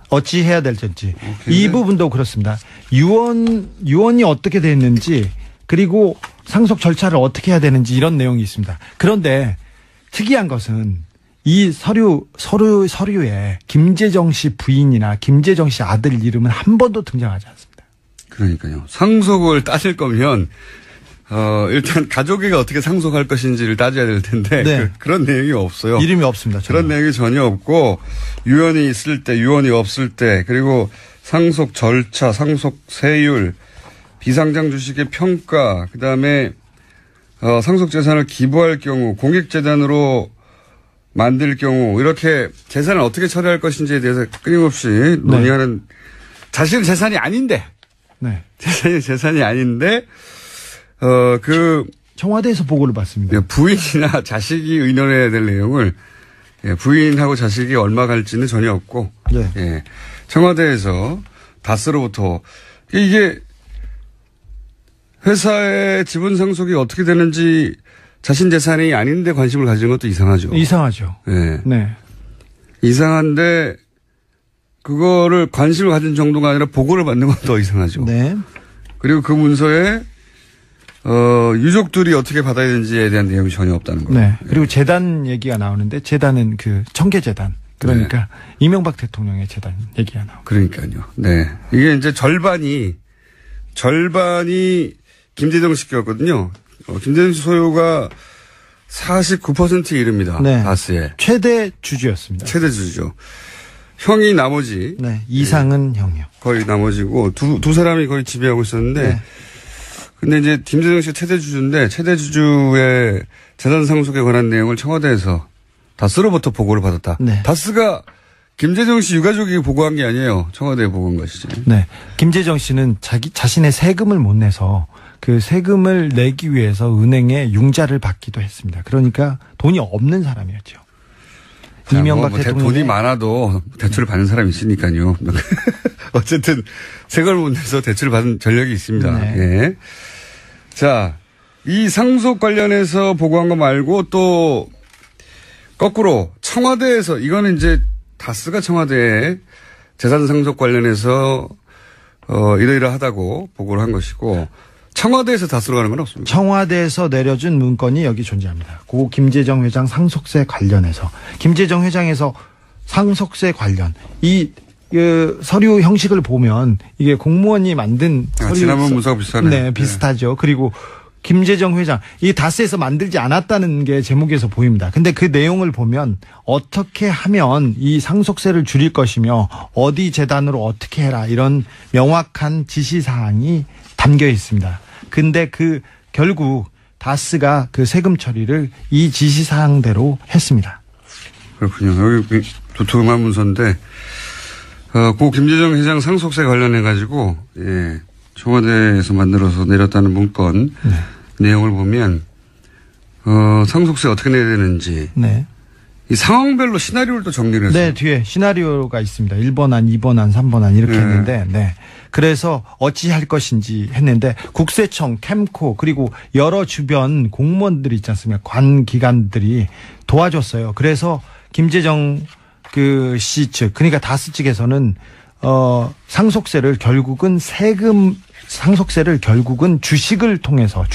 어찌 해야 될지 이 부분도 그렇습니다. 유언이 어떻게 됐는지 그리고 상속 절차를 어떻게 해야 되는지 이런 내용이 있습니다. 그런데 특이한 것은 이 서류에 김재정 씨 부인이나 김재정 씨 아들 이름은 한 번도 등장하지 않습니다. 그러니까요. 상속을 따질 거면 일단 가족에게 어떻게 상속할 것인지를 따져야 될 텐데 네. 그런 내용이 없어요. 이름이 없습니다. 그런 내용이 전혀 없고 유언이 있을 때 유언이 없을 때 그리고 상속 절차 상속 세율 비상장 주식의 평가 그다음에 상속 재산을 기부할 경우 공익재단으로 만들 경우 이렇게 재산을 어떻게 처리할 것인지에 대해서 끊임없이 논의하는 자신의 재산이 아닌데 네. 재산이 아닌데 청와대에서 보고를 받습니다. 부인이나 자식이 의논해야 될 내용을 부인하고 자식이 얼마 갈지는 전혀 없고 네. 청와대에서 다스로부터 이게 회사의 지분 상속이 어떻게 되는지 자신 재산이 아닌데 관심을 가지는 것도 이상하죠. 이상하죠. 네. 이상한데 그거를 관심을 가진 정도가 아니라 보고를 받는 건 더 이상하죠. 네. 그리고 그 문서에 유족들이 어떻게 받아야 되는지에 대한 내용이 전혀 없다는 거예요. 네. 그리고 재단 얘기가 나오는데 재단은 그 청계재단. 그러니까 이명박 대통령의 재단 얘기가 나오고. 그러니까요. 네. 이게 이제 절반이 김재정 씨였거든요. 김재정 씨 소유가 49%에 이릅니다. 네. 다스에. 최대 주주였습니다. 최대 주주죠. 형이 나머지. 네. 이상은 형이요. 거의 나머지고 두 사람이 거의 지배하고 있었는데. 네. 근데 이제 김재정 씨가 최대 주주인데 최대 주주의 재산 상속에 관한 내용을 청와대에서 다스로부터 보고를 받았다. 네. 다스가 김재정 씨 유가족이 보고한 게 아니에요. 청와대에 보고한 것이지. 네. 김재정 씨는 자신의 세금을 못 내서 그 세금을 내기 위해서 은행에 융자를 받기도 했습니다. 그러니까 돈이 없는 사람이었죠. 이명박 대통령 돈이 많아도 대출을 받는 사람이 있으니까요. 어쨌든 세금을 못 내서 대출을 받은 전력이 있습니다. 네. 예. 자, 이 상속 관련해서 보고한 거 말고 또 거꾸로 청와대에서 이거는 이제 다스가 청와대에 재산 상속 관련해서 이러이러하다고 보고를 한 것이고 청와대에서 다스로 가는 건 없습니다. 청와대에서 내려준 문건이 여기 존재합니다. 고 김재정 회장 상속세 관련해서 김재정 회장에서 상속세 관련 서류 형식을 보면 이게 공무원이 만든 서류 지난번 문서가 비슷하네요. 네, 비슷하죠. 그리고 김재정 회장 이 다스에서 만들지 않았다는 게 제목에서 보입니다. 근데 그 내용을 보면 어떻게 하면 이 상속세를 줄일 것이며 어디 재단으로 어떻게 해라 이런 명확한 지시사항이 담겨 있습니다. 근데 결국 다스가 그 세금 처리를 이 지시사항대로 했습니다. 그렇군요. 여기 두툼한 문서인데 고 김재정 회장 상속세 관련해 가지고 청와대에서 만들어서 내렸다는 문건 내용을 보면 상속세 어떻게 내야 되는지 이 상황별로 시나리오를 또 정리를 했어요. 네, 뒤에 시나리오가 있습니다. 1번안, 2번안, 3번안 이렇게 했는데 그래서 어찌할 것인지 했는데 국세청, 캠코 그리고 여러 주변 공무원들이 있지 않습니까? 관 기관들이 도와줬어요. 그래서 김재정 씨 측, 그러니까 다스 측에서는 상속세를 결국은 주식을 통해서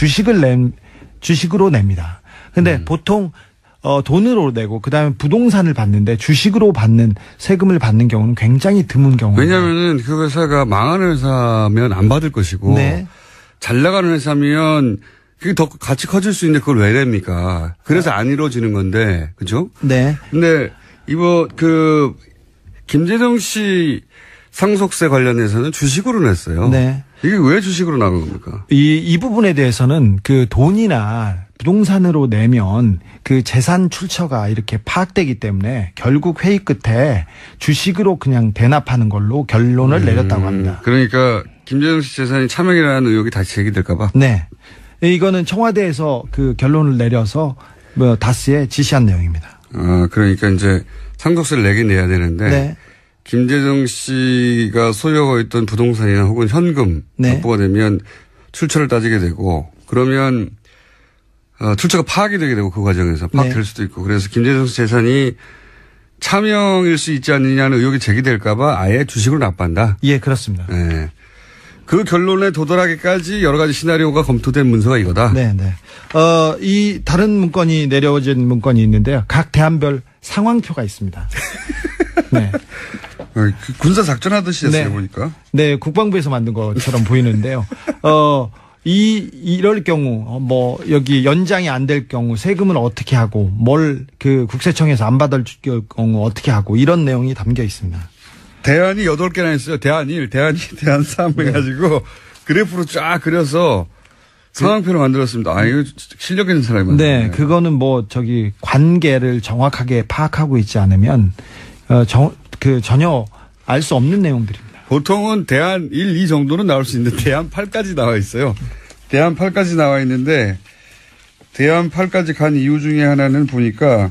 주식으로 냅니다. 근데 보통 돈으로 내고 그다음에 부동산을 받는데 주식으로 받는 세금을 받는 경우는 굉장히 드문 경우입니다. 왜냐하면은 그 회사가 망하는 회사면 안 받을 것이고 잘 나가는 회사면 그게 더 같이 커질 수 있는데 그걸 왜 냅니까? 그래서 안 이루어지는 건데, 그죠? 네. 근데 김재정 씨 상속세 관련해서는 주식으로 냈어요. 네. 이게 왜 주식으로 나간 겁니까? 이 부분에 대해서는 그 돈이나 부동산으로 내면 그 재산 출처가 이렇게 파악되기 때문에 결국 회의 끝에 주식으로 그냥 대납하는 걸로 결론을 내렸다고 합니다. 그러니까 김재정 씨 재산이 차명이라는 의혹이 다시 제기될까 봐? 네. 이거는 청와대에서 그 결론을 내려서 다스에 지시한 내용입니다. 그러니까 이제 상속세를 내긴 내야 되는데 김재정 씨가 소유하고 있던 부동산이나 혹은 현금 확보가 되면 출처를 따지게 되고 그러면 출처가 파악이 되게 되고 그 과정에서 파악될 수도 있고 그래서 김재정 씨 재산이 차명일 수 있지 않느냐는 의혹이 제기될까 봐 아예 주식으로 납부한다. 예, 그렇습니다. 네. 그 결론에 도달하기까지 여러 가지 시나리오가 검토된 문서가 이거다. 네. 이 다른 문건이 내려진 문건이 있는데요. 각 대안별 상황표가 있습니다. 네. 군사 작전하듯이 했어요, 보니까. 네, 국방부에서 만든 것처럼 보이는데요. 이럴 경우, 여기 연장이 안 될 경우 세금을 어떻게 하고, 국세청에서 안 받을 경우 어떻게 하고, 이런 내용이 담겨 있습니다. 대안이 8개나 있어요. 대안 1, 대안 2, 대안 3 해가지고 그래프로 쫙 그려서 상황표를 만들었습니다. 이거 실력 있는 사람이 만들었네. 네, 그거는 관계를 정확하게 파악하고 있지 않으면, 전혀 알 수 없는 내용들입니다. 보통은 대안 1, 2 정도는 나올 수 있는데 대안 8까지 나와 있어요. 대안 8까지 나와 있는데 대안 8까지 간 이유 중에 하나는 보니까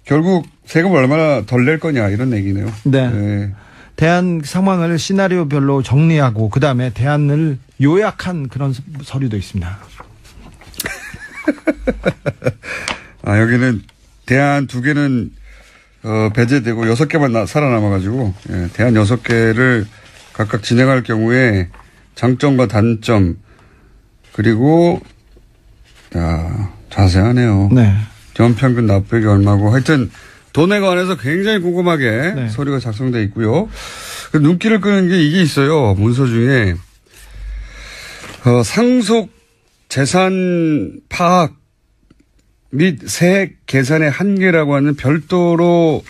결국 세금을 얼마나 덜 낼 거냐 이런 얘기네요. 네. 대안 상황을 시나리오별로 정리하고 그다음에 대안을 요약한 그런 서류도 있습니다. 여기는 대안 2개는 배제되고 6개만 살아남아가지고 대안 6개를 각각 진행할 경우에 장점과 단점 그리고 자세하네요. 네. 연평균 납부액이 얼마고 하여튼 돈에 관해서 굉장히 꼼꼼하게 서류가 작성되어 있고요. 눈길을 끄는 게 이게 있어요. 문서 중에 상속 재산 파악 및 세액 계산의 한계라고 하는 별도로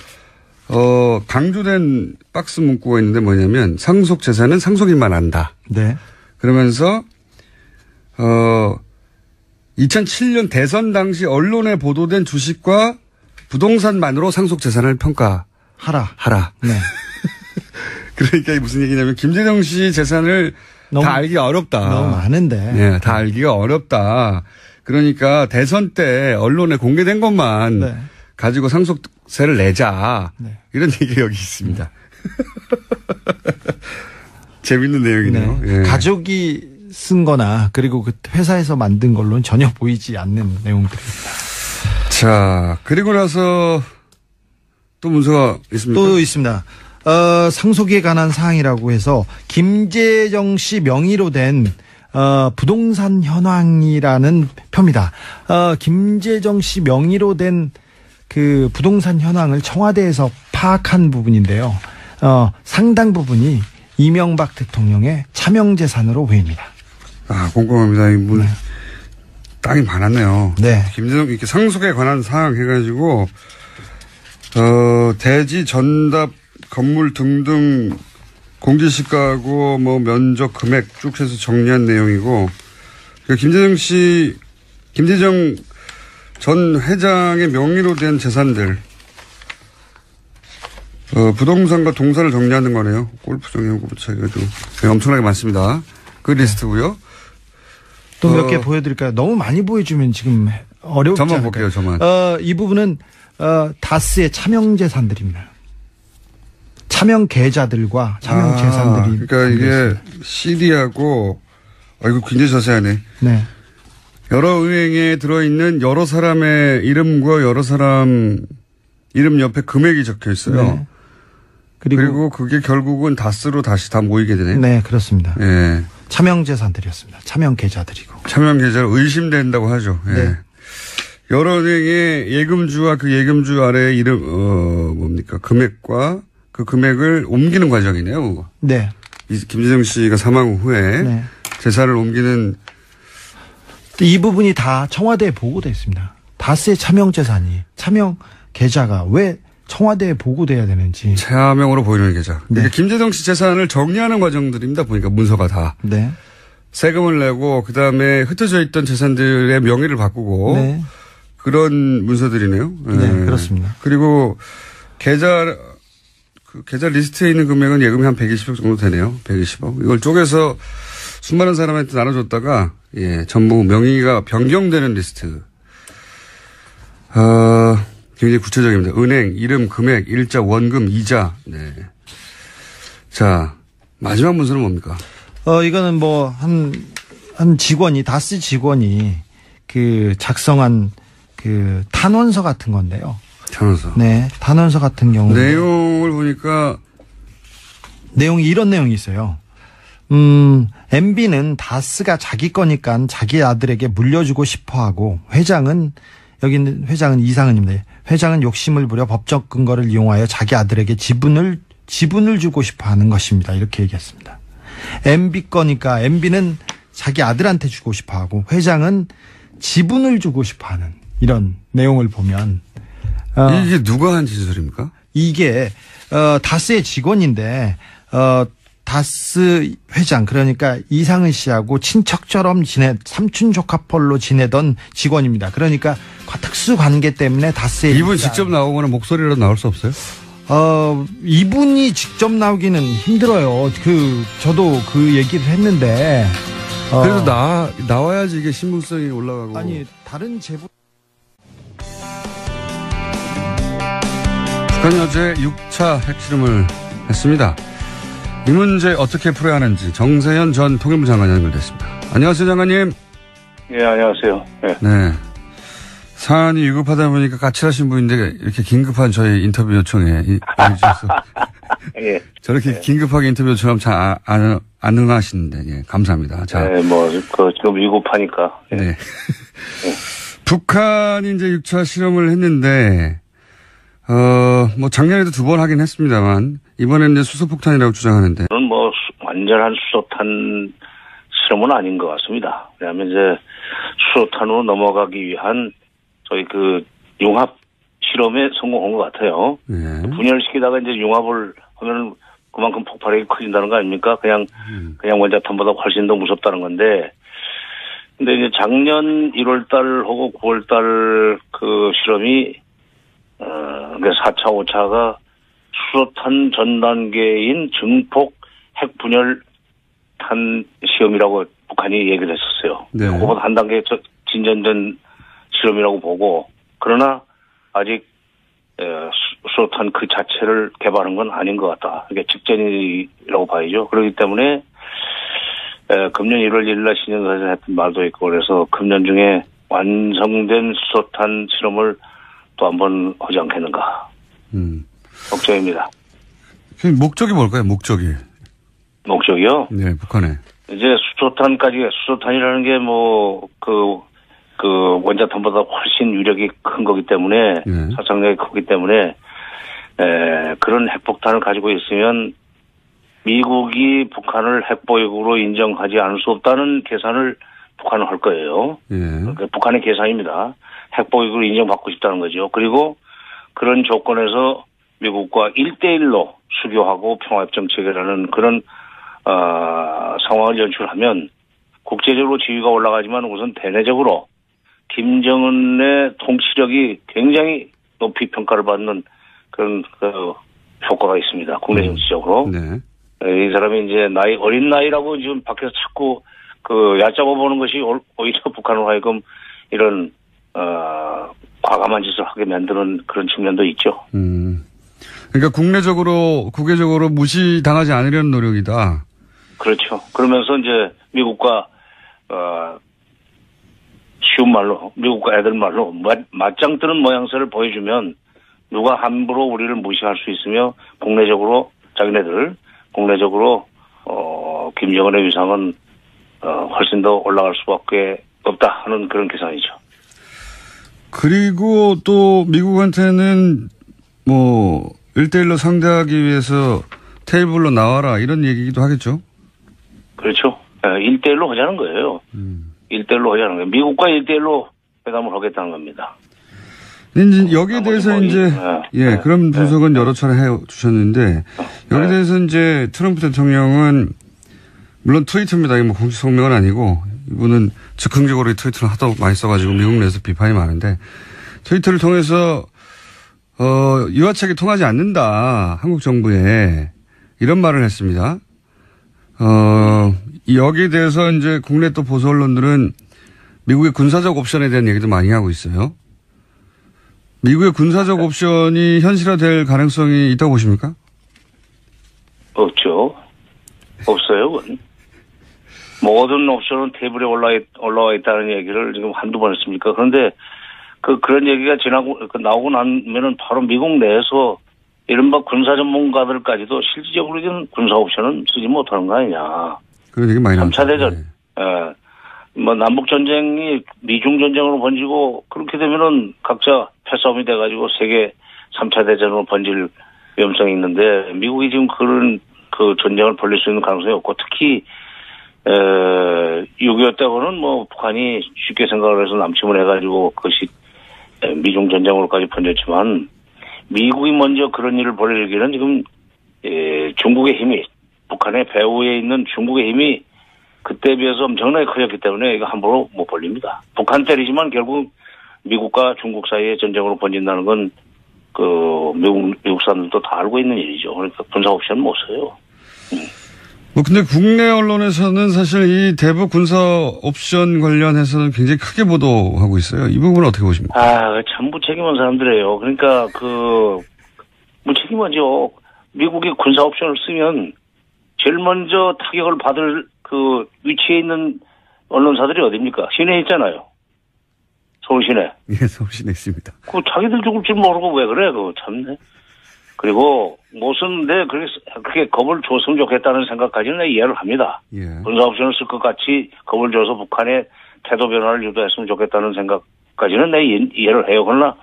강조된 박스 문구가 있는데 뭐냐면 상속 재산은 상속인만 안다. 네. 그러면서 2007년 대선 당시 언론에 보도된 주식과 부동산만으로 상속 재산을 평가하라. 네. 그러니까 이게 무슨 얘기냐면 김재정 씨 재산을 다 알기가 어렵다. 너무 많은데. 네, 다 알기가 어렵다. 그러니까 대선 때 언론에 공개된 것만 네. 가지고 상속세를 내자. 네. 이런 얘기가 여기 있습니다. 재밌는 내용이네요. 네. 예. 가족이 쓴 거나 그리고 그 회사에서 만든 걸로는 전혀 보이지 않는 내용들입니다. 자, 그리고 나서 또 문서가 있습니까? 또 있습니다. 상속에 관한 사항이라고 해서 김재정 씨 명의로 된 부동산 현황이라는 표입니다. 김재정 씨 명의로 된 그 부동산 현황을 청와대에서 파악한 부분인데요. 상당 부분이 이명박 대통령의 차명재산으로 보입니다. 아, 꼼꼼합니다. 네. 땅이 많았네요. 네. 김재정 이렇게 상속에 관한 사항 해가지고 대지, 전답, 건물 등등 공제시가하고 뭐 면적, 금액 쭉 해서 정리한 내용이고, 김재정 전 회장의 명의로 된 재산들, 부동산과 동산을 정리하는 거네요. 골프장, 연구부차 해가지고 엄청나게 많습니다. 그 리스트고요. 또 몇 개 보여드릴까요? 너무 많이 보여주면 지금 어렵지 않을까요? 저만 볼게요, 저만. 이 부분은 다스의 차명재산들입니다. 차명 계좌들과 차명 재산들이. 그러니까 이게 CD하고, 이거 굉장히 자세하네. 네. 여러 은행에 들어있는 여러 사람의 이름과 여러 사람 이름 옆에 금액이 적혀 있어요. 네. 그리고 그게 결국은 다스로 다시 다 모이게 되네요. 네, 그렇습니다. 예. 차명 재산들이었습니다. 차명 계좌들이고. 차명 계좌를 의심된다고 하죠. 예. 네. 여러 은행의 예금주와 그 예금주 아래 이름, 뭡니까. 금액과 그 금액을 옮기는 과정이네요. 네. 김재정 씨가 사망 후에 네. 재산을 옮기는 이 부분이 다 청와대에 보고되어 있습니다. 다스의 차명 재산이, 차명 계좌가 왜 청와대에 보고돼야 되는지. 차명으로 보이는 계좌. 네. 그러니까 김재정 씨 재산을 정리하는 과정들입니다. 보니까 문서가 다. 네. 세금을 내고 그다음에 흩어져 있던 재산들의 명의를 바꾸고 네. 그런 문서들이네요. 네, 그렇습니다. 그리고 계좌 리스트에 있는 금액은 예금이 한 120억 정도 되네요. 120억. 이걸 쪼개서 수많은 사람한테 나눠줬다가 전부 명의가 변경되는 리스트. 굉장히 구체적입니다. 은행, 이름, 금액, 일자, 원금, 이자. 네. 자, 마지막 문서는 뭡니까? 이거는 뭐, 한 직원이, 다스 직원이 작성한 탄원서 같은 건데요. 탄원서. 네. 탄원서 같은 경우. 내용을 보니까. 내용이 이런 내용이 있어요. MB는 다스가 자기 거니까 자기 아들에게 물려주고 싶어 하고, 여기 있는 회장은 이상은입니다. 회장은 욕심을 부려 법적 근거를 이용하여 자기 아들에게 지분을 주고 싶어 하는 것입니다. 이렇게 얘기했습니다. MB 거니까 MB는 자기 아들한테 주고 싶어 하고, 회장은 지분을 주고 싶어 하는 이런 내용을 보면. 이게 누가 한 진술입니까? 이게, 다스의 직원인데, 다스 회장, 그러니까 이상은 씨하고 친척처럼 삼촌 조카뻘로 지내던 직원입니다. 그러니까 특수 관계 때문에 다스의. 이분 직접 나오거나 목소리로 나올 수 없어요? 이분이 직접 나오기는 힘들어요. 저도 그 얘기를 했는데. 그래도 나와야지 이게 신빙성이 올라가고. 아니, 다른 제보. 북한이 어제 6차 핵실험을 했습니다. 이 문제 어떻게 풀어야 하는지 정세현 전 통일부 장관이 연결됐습니다. 안녕하세요, 장관님. 예, 안녕하세요. 네. 사안이 위급하다 보니까 까칠하신 분인데 이렇게 긴급한 저희 인터뷰 요청에 응해주셔서 예. 저렇게 긴급하게 인터뷰 요청하면 잘 안 응하시는데 감사합니다. 자, 네, 지금 위급하니까. 예. 네. 북한이 이제 6차 실험을 했는데 작년에도 2번 하긴 했습니다만 이번에는 이제 수소폭탄이라고 주장하는데. 저는 완전한 수소탄 실험은 아닌 것 같습니다. 왜냐하면 이제 수소탄으로 넘어가기 위한 저희 융합 실험에 성공한 것 같아요. 네. 분열시키다가 이제 융합을 하면 그만큼 폭발력이 커진다는 거 아닙니까? 그냥 원자탄보다 훨씬 더 무섭다는 건데. 근데 이제 작년 1월달하고 9월달 그 실험이 4차, 5차가 수소탄 전 단계인 증폭 핵분열 수소탄 시험이라고 북한이 얘기를 했었어요. 네. 그거보다 한 단계 진전된 실험이라고 보고, 그러나 아직 수소탄 그 자체를 개발한 건 아닌 것 같다. 이게 직전이라고 봐야죠. 그렇기 때문에 금년 1월 1일 날 신년사에서 했던 말도 있고, 그래서 금년 중에 완성된 수소탄 실험을 또 한번 하지 않겠는가. 걱정입니다. 목적이 뭘까요? 목적이요? 네, 북한에. 이제 수소탄이라는 게 원자탄보다 훨씬 위력이 큰 거기 때문에, 네.殺傷力이 크기 때문에, 그런 핵폭탄을 가지고 있으면 미국이 북한을 핵보유국으로 인정하지 않을 수 없다는 계산을 북한은 할 거예요. 예. 그러니까 북한의 계산입니다. 핵보유국으로 인정받고 싶다는 거죠. 그리고 그런 조건에서 미국과 1대1로 수교하고 평화협정 체결하는 그런 상황을 연출하면 국제적으로 지위가 올라가지만 우선 대내적으로 김정은의 통치력이 굉장히 높이 평가를 받는 그런 효과가 있습니다. 국내 정치적으로. 네. 이 사람이 이제 어린 나이라고 지금 밖에서 자꾸 얕잡아 보는 것이 오히려 북한으로 하여금 이런 과감한 짓을 하게 만드는 그런 측면도 있죠. 그러니까 국외적으로 무시당하지 않으려는 노력이다. 그렇죠. 그러면서 이제 미국과 쉬운 말로, 미국과 애들 말로 맞짱 뜨는 모양새를 보여주면 누가 함부로 우리를 무시할 수 있으며 국내적으로 김정은의 위상은 훨씬 더 올라갈 수밖에 없다 하는 그런 계산이죠. 그리고 또 미국한테는 1대1로 상대하기 위해서 테이블로 나와라 이런 얘기기도 하겠죠? 그렇죠. 1대1로 하자는 거예요. 1대1로 하자는 거예요. 미국과 1대1로 회담을 하겠다는 겁니다. 이제 여기에 대해서 그런 분석은 여러 차례 해 주셨는데, 여기에 대해서 이제 트럼프 대통령은, 물론 트위터입니다. 이게 공식 성명은 아니고, 이분은 즉흥적으로 트위터를 하도 많이 써가지고 미국 내에서 비판이 많은데, 트위터를 통해서, 유화책이 통하지 않는다. 한국 정부에. 이런 말을 했습니다. 여기에 대해서 이제 국내 또 보수 언론들은 미국의 군사적 옵션에 대한 얘기도 많이 하고 있어요. 미국의 군사적 옵션이 현실화될 가능성이 있다고 보십니까? 없죠. 없어요, 그건. 모든 옵션은 테이블에 올라와 있다는 얘기를 지금 한두 번 했습니까? 그런데 그런 얘기가 나오고 나면은 바로 미국 내에서 이른바 군사 전문가들까지도 실질적으로는 군사 옵션은 쓰지 못하는 거 아니냐. 그런 얘기 많이 나왔죠. 3차 대전. 남북전쟁이 미중전쟁으로 번지고 그렇게 되면은 각자 패싸움이 돼가지고 세계 3차 대전으로 번질 위험성이 있는데 미국이 지금 그런 전쟁을 벌릴 수 있는 가능성이 없고 특히 6.25 때고는 북한이 쉽게 생각을 해서 남침을 해가지고 그것이 미중전쟁으로까지 번졌지만 미국이 먼저 그런 일을 벌이기는 지금 중국의 힘이 북한의 배후에 있는 중국의 힘이 그때에 비해서 엄청나게 커졌기 때문에 이거 함부로 못 벌립니다. 북한 때리지만 결국 미국과 중국 사이의 전쟁으로 번진다는 건 미국 사람들도 다 알고 있는 일이죠. 그러니까 군사 옵션 못 써요. 근데 국내 언론에서는 사실 이 대북 군사 옵션 관련해서는 굉장히 크게 보도하고 있어요. 이 부분은 어떻게 보십니까? 참 무책임한 사람들이에요. 그러니까 무책임하죠. 미국이 군사 옵션을 쓰면 제일 먼저 타격을 받을 위치에 있는 언론사들이 어디입니까? 시내에 있잖아요. 서울 시내. 예, 서울 시내에 있습니다. 자기들 죽을 줄 모르고 왜 그래, 참네. 그리고 못 쓰는데 그렇게 겁을 줬으면 좋겠다는 생각까지는 이해를 합니다. 예. 군사 옵션을 쓸 것 같이 겁을 줘서 북한의 태도 변화를 유도했으면 좋겠다는 생각까지는 이해를 해요. 그러나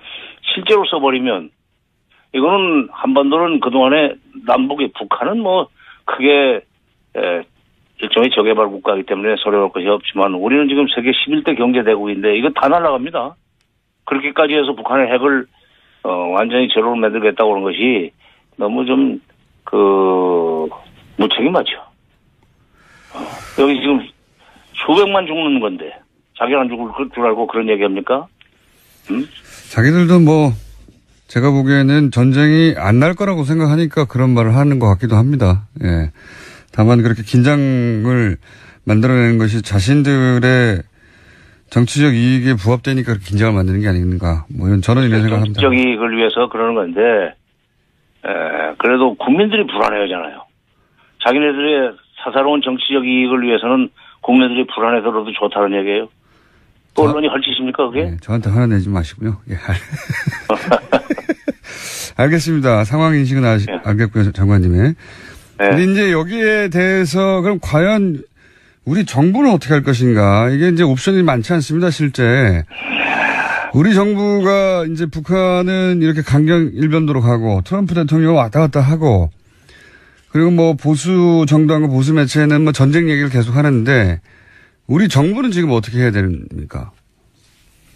실제로 써버리면 이거는 한반도는 그동안에 북한은 크게 일종의 저개발 국가이기 때문에 소리할 것이 없지만 우리는 지금 세계 11대 경제대국인데 이거 다 날아갑니다. 그렇게까지 해서 북한의 핵을 완전히 제로로 만들겠다고 그런 것이 너무 좀 무책임하죠. 여기 지금 수백만 죽는 건데 자기는 안 죽을 줄 알고 그런 얘기합니까? 자기들도 제가 보기에는 전쟁이 안 날 거라고 생각하니까 그런 말을 하는 것 같기도 합니다. 예. 다만 그렇게 긴장을 만들어내는 것이 자신들의 정치적 이익에 부합되니까 그렇게 긴장을 만드는 게 아닌가. 뭐 저는 이런 생각을 합니다. 정치적 이익을 위해서 그러는 건데 그래도 국민들이 불안해하잖아요. 자기네들의 사사로운 정치적 이익을 위해서는 국민들이 불안해더라도 좋다는 얘기예요. 또 언론이 헐짓입니까 그게? 네, 저한테 화내지 마시고요. 예. 알겠습니다. 상황 인식은 알겠고요, 장관님의. 근데 이제 여기에 대해서 그럼 과연 우리 정부는 어떻게 할 것인가? 이게 이제 옵션이 많지 않습니다, 실제. 우리 정부가 이제 북한은 이렇게 강경 일변도로 가고 트럼프 대통령 왔다 갔다 하고 그리고 뭐 보수 정당과 보수 매체는 뭐 전쟁 얘기를 계속 하는데 우리 정부는 지금 어떻게 해야 됩니까?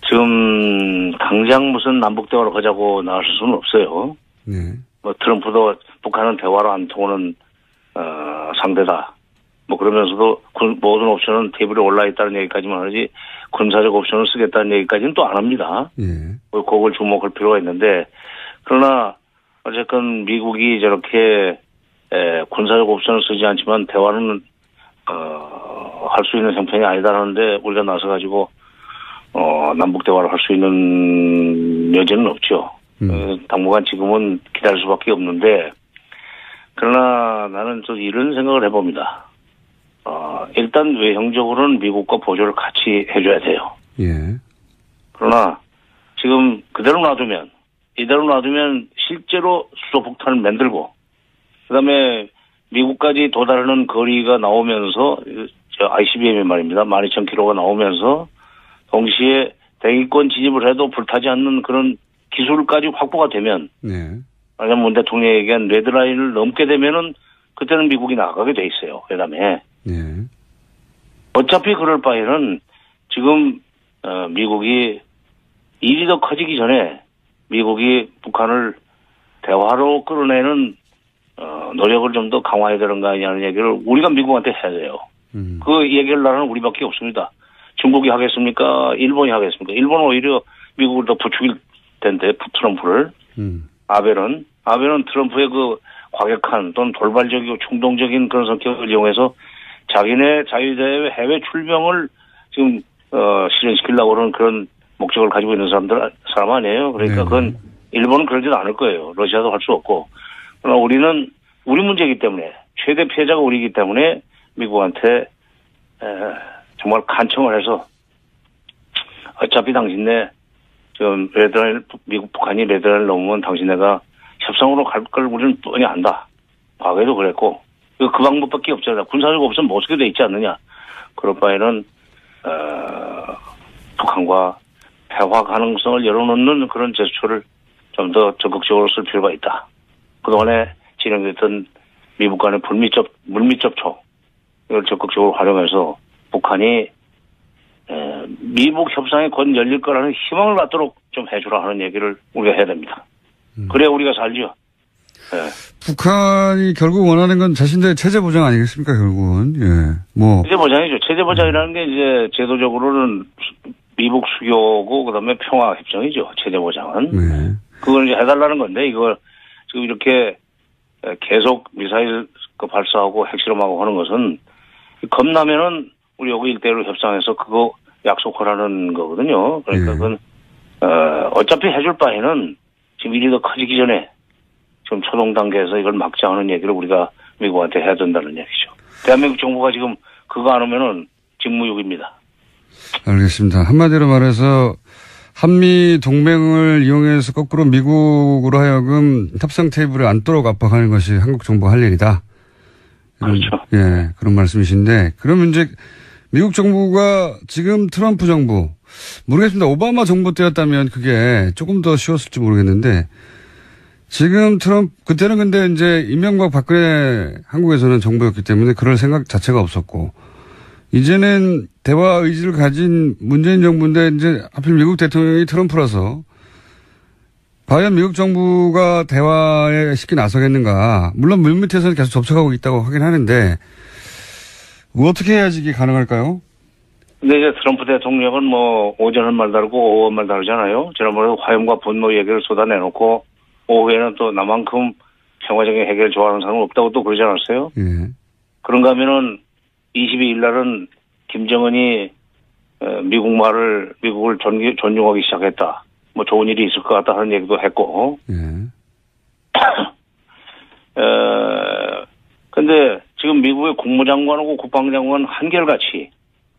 지금 당장 무슨 남북대화로 가자고 나설 수는 없어요. 네. 뭐 트럼프도 북한은 대화로 안 통하는 상대다. 뭐 그러면서도 모든 옵션은 테이블에 올라 있다는 얘기까지만 하지 군사적 옵션을 쓰겠다는 얘기까지는 또 안 합니다. 예. 그걸 주목할 필요가 있는데 그러나 어쨌든 미국이 저렇게 군사적 옵션을 쓰지 않지만 대화는 할 수 있는 형편이 아니다라는데 우리가 나서 가지고 남북 대화를 할 수 있는 여지는 없죠. 당분간 지금은 기다릴 수밖에 없는데 그러나 나는 좀 이런 생각을 해봅니다. 일단 외형적으로는 미국과 보조를 같이 해줘야 돼요. 예. 그러나 지금 이대로 놔두면 실제로 수소폭탄을 만들고 그다음에 미국까지 도달하는 거리가 나오면서 ICBM이 말입니다. 12,000km가 나오면서 동시에 대기권 진입을 해도 불타지 않는 그런 기술까지 확보가 되면 만약 문 대통령이 얘기한 레드라인을 넘게 되면은 그때는 미국이 나가게 돼 있어요. 회담에. 어차피 그럴 바에는 지금 미국이 일이 더 커지기 전에 미국이 북한을 대화로 끌어내는 노력을 좀 더 강화해야 되는 거 아니냐는 얘기를 우리가 미국한테 해야 돼요. 그 얘기를 나라는 우리밖에 없습니다. 중국이 하겠습니까? 일본이 하겠습니까? 일본은 오히려 미국을 더 부추길 텐데 트럼프를. 아벨은 트럼프의 그 과격한 또는 돌발적이고 충동적인 그런 성격을 이용해서 자기네 자유대회 해외 출병을 지금 실현시키려고 하는 그런 목적을 가지고 있는 사람 아니에요. 그러니까 그건 일본은 그러지도 않을 거예요. 러시아도 할 수 없고. 그러나 우리는 우리 문제이기 때문에 최대 피해자가 우리이기 때문에 미국한테 정말 간청을 해서 어차피 당신네 지금 미국 북한이 레드라인을 넘으면 당신네가 협상으로 갈 걸 우리는 뻔히 안다. 과거에도 그랬고 그 방법밖에 없잖아. 군사적 옵션 못 쓰게 돼 있지 않느냐. 그럴 바에는 북한과 대화 가능성을 열어놓는 그런 제스처를 좀 더 적극적으로 쓸 필요가 있다. 그동안에 진행됐던 미국 간의 물밑 접촉 이걸 적극적으로 활용해서 북한이 미북 협상이 곧 열릴 거라는 희망을 갖도록 좀 해주라 하는 얘기를 우리가 해야 됩니다. 그래야 우리가 살죠. 북한이 결국 원하는 건 자신들의 체제 보장 아니겠습니까, 결국은. 체제 보장이죠. 체제 보장이라는 게 이제 제도적으로는 미북 수교고 그다음에 평화 협정이죠. 체제 보장은. 그걸 이제 해달라는 건데 이걸 지금 이렇게 계속 미사일 발사하고 핵실험하고 하는 것은 겁나면은 우리 여기 1대1로 협상해서 그거 약속하라는 거거든요. 그러니까 그건 어차피 해줄 바에는 지금 일이 더 커지기 전에 지금 초동 단계에서 이걸 막자 하는 얘기를 우리가 미국한테 해야 된다는 얘기죠. 대한민국 정부가 지금 그거 안 하면은 직무유기입니다. 알겠습니다. 한마디로 말해서 한미 동맹을 이용해서 거꾸로 미국으로 하여금 협상 테이블에 앉도록 압박하는 것이 한국 정부가 할 일이다. 그렇죠. 그런 말씀이신데 그러면 이제 미국 정부가 지금 트럼프 정부 모르겠습니다. 오바마 정부 때였다면 그게 조금 더 쉬웠을지 모르겠는데 지금 그때는 근데 이제 이명박 박근혜 한국에서는 정부였기 때문에 그럴 생각 자체가 없었고 이제는 대화 의지를 가진 문재인 정부인데 이제 하필 미국 대통령이 트럼프라서 과연 미국 정부가 대화에 쉽게 나서겠는가. 물론 물밑에서는 계속 접촉하고 있다고 하긴 하는데 어떻게 해야지 이게 가능할까요? 근데 이제 트럼프 대통령은 뭐 오전 한 말 다르고 오후 한 말 다르잖아요. 지난번에 화염과 분노 얘기를 쏟아내놓고 오후에는 또 나만큼 평화적인 해결을 좋아하는 사람은 없다고 또 그러지 않았어요? 그런가 하면은 22일 날은 김정은이 미국을 존중하기 시작했다. 뭐 좋은 일이 있을 것 같다 하는 얘기도 했고. 근데 지금 미국의 국무장관하고 국방장관 한결같이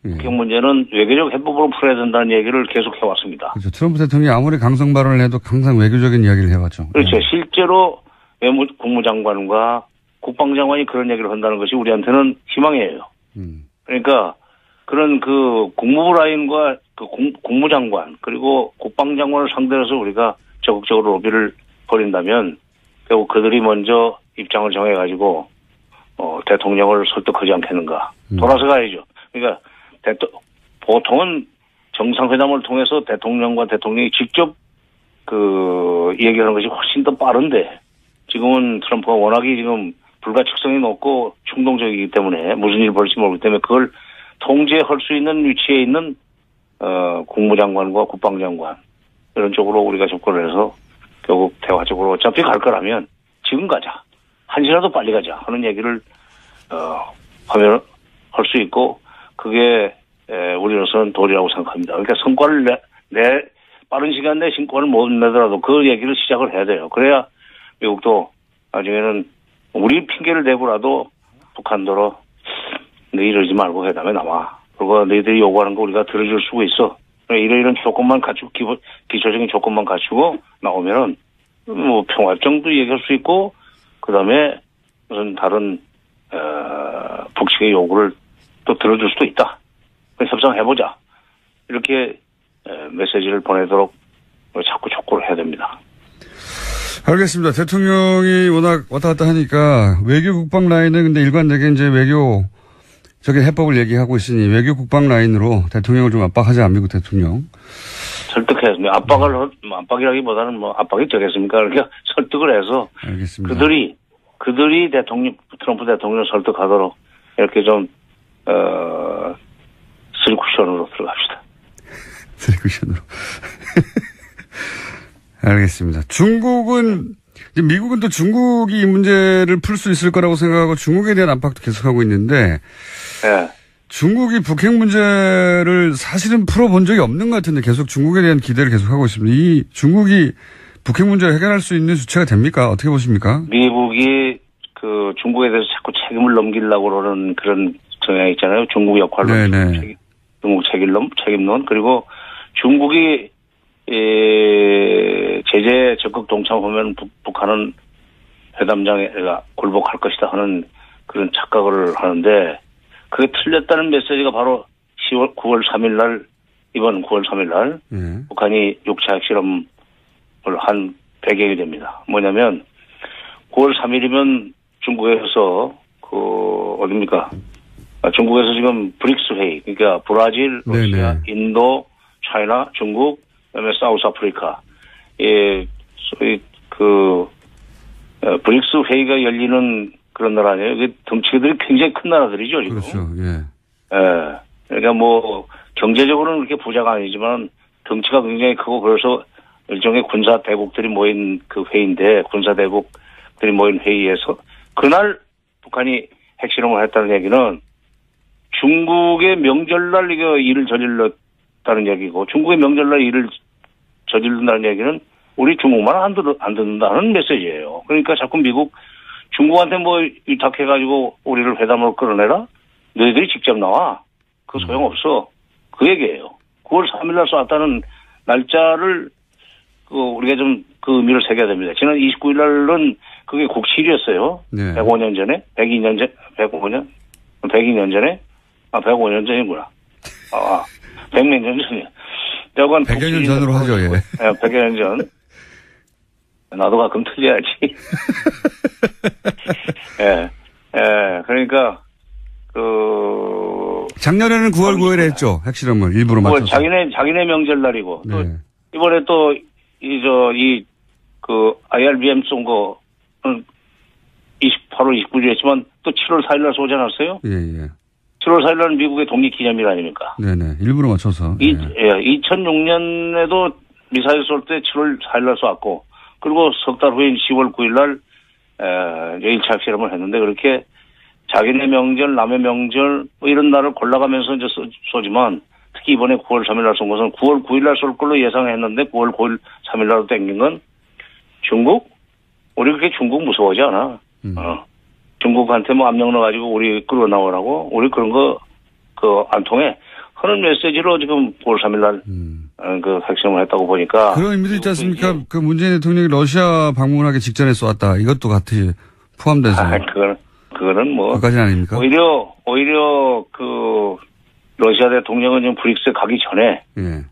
북핵 문제는 외교적 해법으로 풀어야 된다는 얘기를 계속 해왔습니다. 그렇죠. 트럼프 대통령이 아무리 강성 발언을 해도 항상 외교적인 이야기를 해왔죠. 그렇죠. 실제로 국무장관과 국방장관이 그런 얘기를 한다는 것이 우리한테는 희망이에요. 그러니까 그런 그 국무부 라인과 그 국무장관 그리고 국방장관을 상대로 해서 우리가 적극적으로 로비를 벌인다면 결국 그들이 먼저 입장을 정해가지고 대통령을 설득하지 않겠는가. 돌아서 가야죠. 그러니까 보통은 정상회담을 통해서 대통령과 대통령이 직접 그 얘기하는 것이 훨씬 더 빠른데 지금은 트럼프가 워낙에 지금 불가측성이 높고 충동적이기 때문에 무슨 일이 벌일지 모르기 때문에 그걸 통제할 수 있는 위치에 있는 국무장관과 국방장관 이런 쪽으로 우리가 접근을 해서 결국 대화적으로 어차피 갈 거라면 지금 가자. 한시라도 빨리 가자 하는 얘기를 하면 할 수 있고 그게 우리로서는 도리라고 생각합니다. 그러니까 성과를 빠른 시간 내에 성과를 못 내더라도 그 얘기를 시작을 해야 돼요. 그래야 미국도 나중에는 우리 핑계를 대고라도 북한도로 너희 이러지 말고 회담에 나와. 그리고 너희들이 요구하는 거 우리가 들어줄 수가 있어. 이런 조건만 갖추고 기초적인 조건만 갖추고 나오면은 뭐 평화정도 얘기할 수 있고 그다음에 무슨 다른 북측의 요구를 또 들어줄 수도 있다. 협상해보자. 이렇게 메시지를 보내도록 자꾸 촉구를 해야 됩니다. 알겠습니다. 대통령이 워낙 왔다 갔다 하니까 외교 국방 라인은 근데 일관되게 이제 외교적인 해법을 얘기하고 있으니 외교 국방 라인으로 대통령을 좀 압박하자, 미국 대통령. 설득했습니다. 압박이라기보다는 뭐 압박이 되겠습니까? 그러니까 설득을 해서. 알겠습니다. 그들이 트럼프 대통령을 설득하도록 이렇게 좀, 쓰리쿠션으로 들어갑시다. 쓰리쿠션으로. 알겠습니다. 미국은 또 중국이 이 문제를 풀 수 있을 거라고 생각하고 중국에 대한 압박도 계속하고 있는데. 네. 중국이 북핵 문제를 사실은 풀어본 적이 없는 것 같은데 계속 중국에 대한 기대를 계속하고 있습니다. 이 중국이 북핵 문제를 해결할 수 있는 주체가 됩니까? 어떻게 보십니까? 미국이 그 중국에 대해서 자꾸 책임을 넘기려고 그러는 그런 성향이 있잖아요. 중국 역할로. 중국 책임론. 그리고 중국이 제재 적극 동참하면 북한은 회담장에 굴복할 것이다 하는 그런 착각을 하는데 그게 틀렸다는 메시지가 바로 9월 3일 날, 이번 9월 3일 날, 북한이 6차 핵실험을 한 배경이 됩니다. 뭐냐면, 9월 3일이면 중국에서, 어딥니까? 중국에서 지금 브릭스 회의, 그러니까 브라질, 러시아, 인도, 차이나, 중국, 그다음에 사우스 아프리카, 소위 브릭스 회의가 열리는 그런 나라 아니에요? 덩치들이 굉장히 큰 나라들이죠, 지금. 그렇죠, 예. 그러니까 뭐, 경제적으로는 그렇게 부자가 아니지만, 덩치가 굉장히 크고, 그래서 일종의 군사대국들이 모인 그 회의인데, 군사대국들이 모인 회의에서, 그날 북한이 핵실험을 했다는 얘기는 중국의 명절날 이거 일을 저질렀다는 얘기고, 중국의 명절날 일을 저지른다는 얘기는 우리 중국만 안 듣는다는 메시지예요. 그러니까 자꾸 미국, 중국한테 뭐 위탁해가지고 우리를 회담으로 끌어내라? 너희들이 직접 나와. 그거 소용없어. 그 얘기예요. 9월 3일 날 쐈다는 날짜를 우리가 좀 그 의미를 새겨야 됩니다. 지난 29일 날은 그게 국칠이었어요. 네. 105년 전에? 102년 전? 105년? 102년 전에? 105년 전이구나. 100몇 년 전이야. 100여 년 전으로 하죠, 예. 100여 년 전. 나도 가끔 틀려야지. 그러니까, 작년에는 9월 9일에 했죠. 핵실험을 일부러 맞춰서. 자기네 명절날이고. 또 이번에 또, IRBM 쏜 거는 8월 29일에 했지만 또 7월 4일 날 쏘지 않았어요? 예. 7월 4일 날은 미국의 독립기념일 아닙니까? 네네. 일부러 맞춰서. 2006년에도 미사일 쏠 때 7월 4일 날 쏘았고, 그리고 석 달 후인 10월 9일 날, 1차 핵실험을 했는데, 그렇게 자기네 명절, 남의 명절 뭐 이런 날을 골라가면서 이제 쏘지만 특히 이번에 9월 3일 날 쏜 것은 9월 9일 날 쏠 걸로 예상했는데 9월 9일 3일 날로 땡긴 건 중국? 우리 그렇게 중국 무서워하지 않아. 중국한테 뭐 압력 넣어가지고 우리 끌어 나오라고 우리 그런 거 안 통해 하는 메시지로 지금 9월 3일 날 그 핵실험을 했다고 보니까 그런 의미도 있지 않습니까? 그 문재인 대통령이 러시아 방문하기 직전에 쏘았다. 이것도 같이 포함돼서. 그거는 뭐 그까지 아닙니까? 오히려 그 러시아 대통령은 지금 브릭스 가기 전에 예.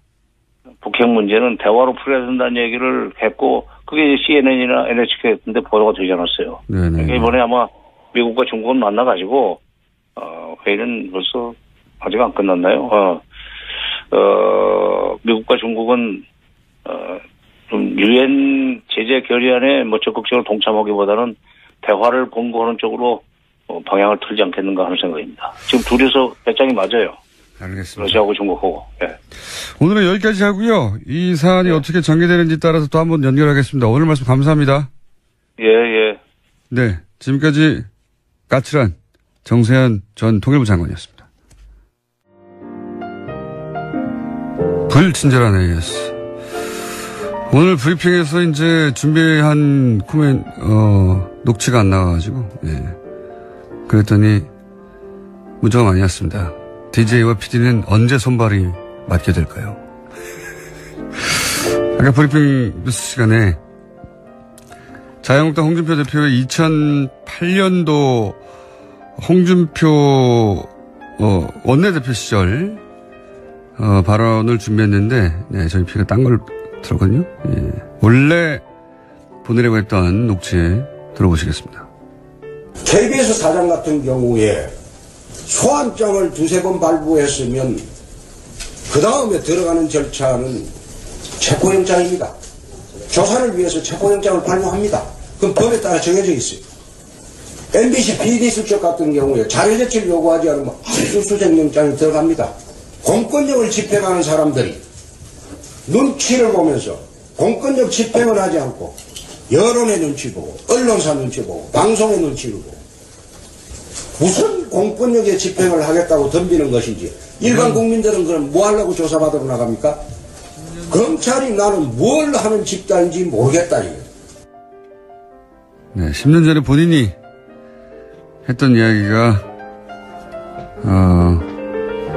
북핵 문제는 대화로 풀어야 된다는 얘기를 했고 그게 CNN이나 NHK 같은데 보도가 되지 않았어요. 네네. 그러니까 이번에 아마 미국과 중국은 만나가지고 회의는 벌써 아직 안 끝났나요? 미국과 중국은 좀 유엔 제재 결의안에 뭐 적극적으로 동참하기보다는 대화를 권고하는 쪽으로 방향을 틀지 않겠는가 하는 생각입니다. 지금 둘이서 배짱이 맞아요. 알겠습니다. 러시아하고 중국하고. 예. 오늘은 여기까지 하고요. 이 사안이 어떻게 전개되는지 따라서 또 한번 연결하겠습니다. 오늘 말씀 감사합니다. 예. 네. 지금까지 까칠한 정세현 전 통일부 장관이었습니다. 불친절한 AS. 오늘 브리핑에서 이제 준비한 녹취가 안 나와가지고, 예. 그랬더니, 문자가 많이 왔습니다. DJ와 PD는 언제 손발이 맞게 될까요? 아까 브리핑 뉴스 시간에 자유한국당 홍준표 대표의 2008년도 홍준표 원내대표 시절 발언을 준비했는데 네, 저희 피가 딴 걸 들었거든요. 예. 원래 보내려고 했던 녹취 들어보시겠습니다. KBS 사장 같은 경우에 소환장을 두세 번 발부했으면 그 다음에 들어가는 절차는 체포영장입니다. 조사를 위해서 체포영장을 발부합니다. 그럼 법에 따라 정해져 있어요. MBC PD 수첩 같은 경우에 자료 제출 요구하지 않으면 압수수색영장이 들어갑니다. 공권력을 집행하는 사람들이 눈치를 보면서 공권력 집행을 하지 않고 여론의 눈치 보고 언론사 눈치 보고 방송의 눈치를 보고 무슨 공권력의 집행을 하겠다고 덤비는 것인지 일반 국민들은 그럼 뭐 하려고 조사받으러 나갑니까? 검찰이 나는 뭘 하는 집단인지 모르겠다 이거예요. 네, 10년 전에 본인이 했던 이야기가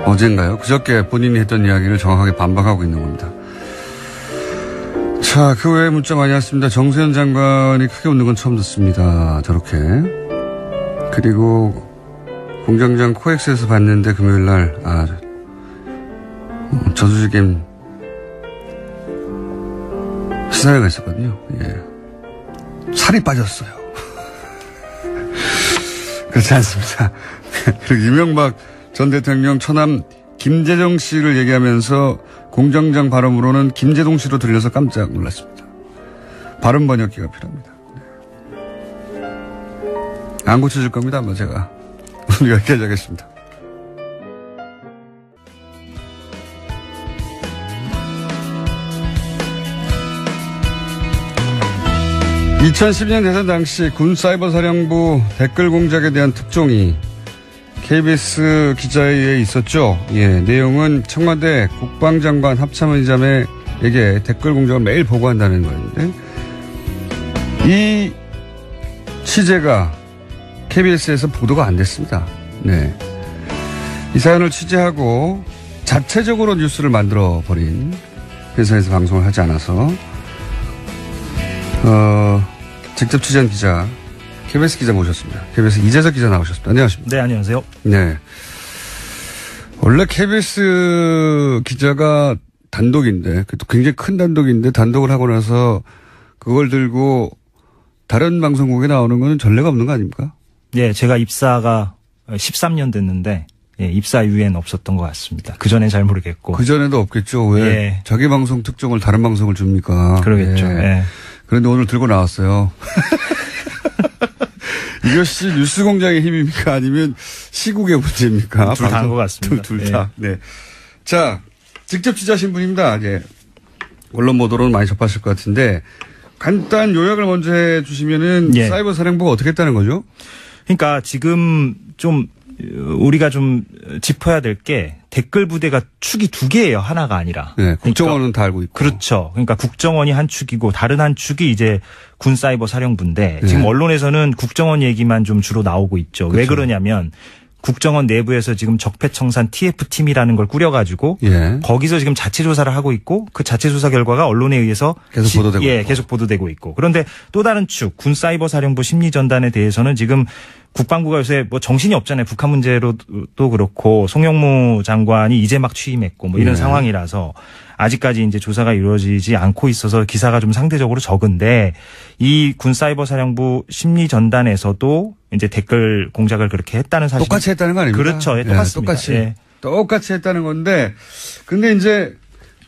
어젠가요? 그저께 본인이 했던 이야기를 정확하게 반박하고 있는 겁니다. 자, 그 외에 문자 많이 왔습니다. 정세현 장관이 크게 웃는 건 처음 듣습니다. 저렇게. 그리고 공장장 코엑스에서 봤는데 금요일 날 저수지겜 시사회가 있었거든요. 예. 살이 빠졌어요. 그렇지 않습니다. 그리고 이명박 전 대통령 처남 김재정 씨를 얘기하면서 공장장 발음으로는 김재동 씨로 들려서 깜짝 놀랐습니다. 발음 번역기가 필요합니다. 네. 안 고쳐줄 겁니다. 아마 제가. 오늘 여기까지 하겠습니다. (2012년) 대선 당시 군사이버사령부 댓글 공작에 대한 특종이 KBS 기자에 의해 있었죠. 예, 내용은 청와대 국방장관 합참의장에게 댓글 공작을 매일 보고한다는 거였는데 이 취재가 KBS에서 보도가 안 됐습니다. 네, 이 사연을 취재하고 자체적으로 뉴스를 만들어 버린 회사에서 방송을 하지 않아서 직접 취재한 기자, KBS 기자 모셨습니다. KBS 이재석 기자 나오셨습니다. 안녕하십니까? 네, 안녕하세요. 네. 원래 KBS 기자가 단독인데, 또 굉장히 큰 단독인데, 단독을 하고 나서 그걸 들고 다른 방송국에 나오는 건 전례가 없는 거 아닙니까? 예, 제가 입사가 13년 됐는데, 예, 입사 이후엔 없었던 것 같습니다. 그전엔 잘 모르겠고. 그전에도 없겠죠. 왜 예. 자기 방송 특종을 다른 방송을 줍니까? 그러겠죠. 예. 예. 그런데 오늘 들고 나왔어요. 이것이 뉴스 공장의 힘입니까? 아니면 시국의 문제입니까? 둘 다 한 것 같습니다. 둘 다. 네. 자, 직접 취재하신 분입니다. 이제 언론 보도로는 많이 접하실 것 같은데 간단 요약을 먼저 해 주시면은 예. 사이버 사령부가 어떻게 했다는 거죠? 그러니까 지금 좀 우리가 좀 짚어야 될 게 댓글 부대가 축이 두 개예요. 하나가 아니라. 네, 국정원은 다 알고 있고. 그렇죠. 그러니까 국정원이 한 축이고 다른 한 축이 이제 군사이버사령부인데 네. 지금 언론에서는 국정원 얘기만 좀 주로 나오고 있죠. 그렇죠. 왜 그러냐면 국정원 내부에서 지금 적폐청산 TF팀이라는 걸 꾸려가지고 예. 거기서 지금 자체 조사를 하고 있고 그 자체 조사 결과가 언론에 의해서 계속 보도되고 있고. 계속 보도되고 있고. 그런데 또 다른 축 군사이버사령부 심리전단에 대해서는 지금 국방부가 요새 뭐 정신이 없잖아요. 북한 문제로도 그렇고 송영무 장관이 이제 막 취임했고 뭐 이런 상황이라서 아직까지 이제 조사가 이루어지지 않고 있어서 기사가 좀 상대적으로 적은데 이 군사이버사령부 심리전단에서도 이제 댓글 공작을 그렇게 했다는 사실. 똑같이 했다는 거 아닙니까? 그렇죠. 예, 똑같습니다. 똑같이. 예. 똑같이 했다는 건데, 근데 이제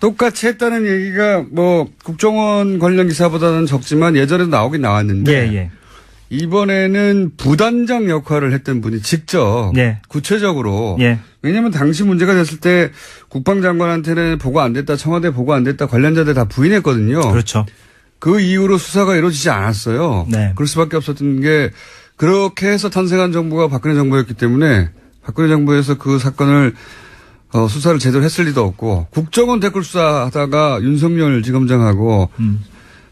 똑같이 했다는 얘기가 뭐 국정원 관련 기사보다는 적지만 예전에도 나오긴 나왔는데 예. 이번에는 부단장 역할을 했던 분이 직접 예. 구체적으로 예. 왜냐하면 당시 문제가 됐을 때 국방장관한테는 보고 안 됐다, 청와대 보고 안 됐다 관련자들 다 부인했거든요. 그렇죠. 그 이후로 수사가 이루어지지 않았어요. 네. 그럴 수밖에 없었던 게 그렇게 해서 탄생한 정부가 박근혜 정부였기 때문에 박근혜 정부에서 그 사건을 수사를 제대로 했을 리도 없고 국정원 댓글 수사하다가 윤석열 지검장하고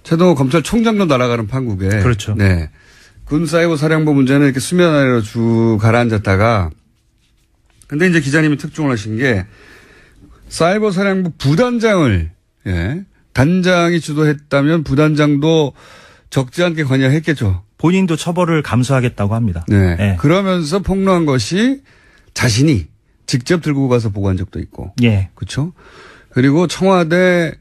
최동호 검찰총장도 날아가는 판국에 그렇죠. 네. 군사이버사령부 문제는 이렇게 수면 아래로 쭉 가라앉았다가 근데 이제 기자님이 특종을 하신 게 사이버사령부 부단장을 단장이 주도했다면 부단장도 적지 않게 관여했겠죠. 본인도 처벌을 감수하겠다고 합니다. 네. 예. 그러면서 폭로한 것이 자신이 직접 들고 가서 보고한 적도 있고. 예. 그렇죠. 그리고 청와대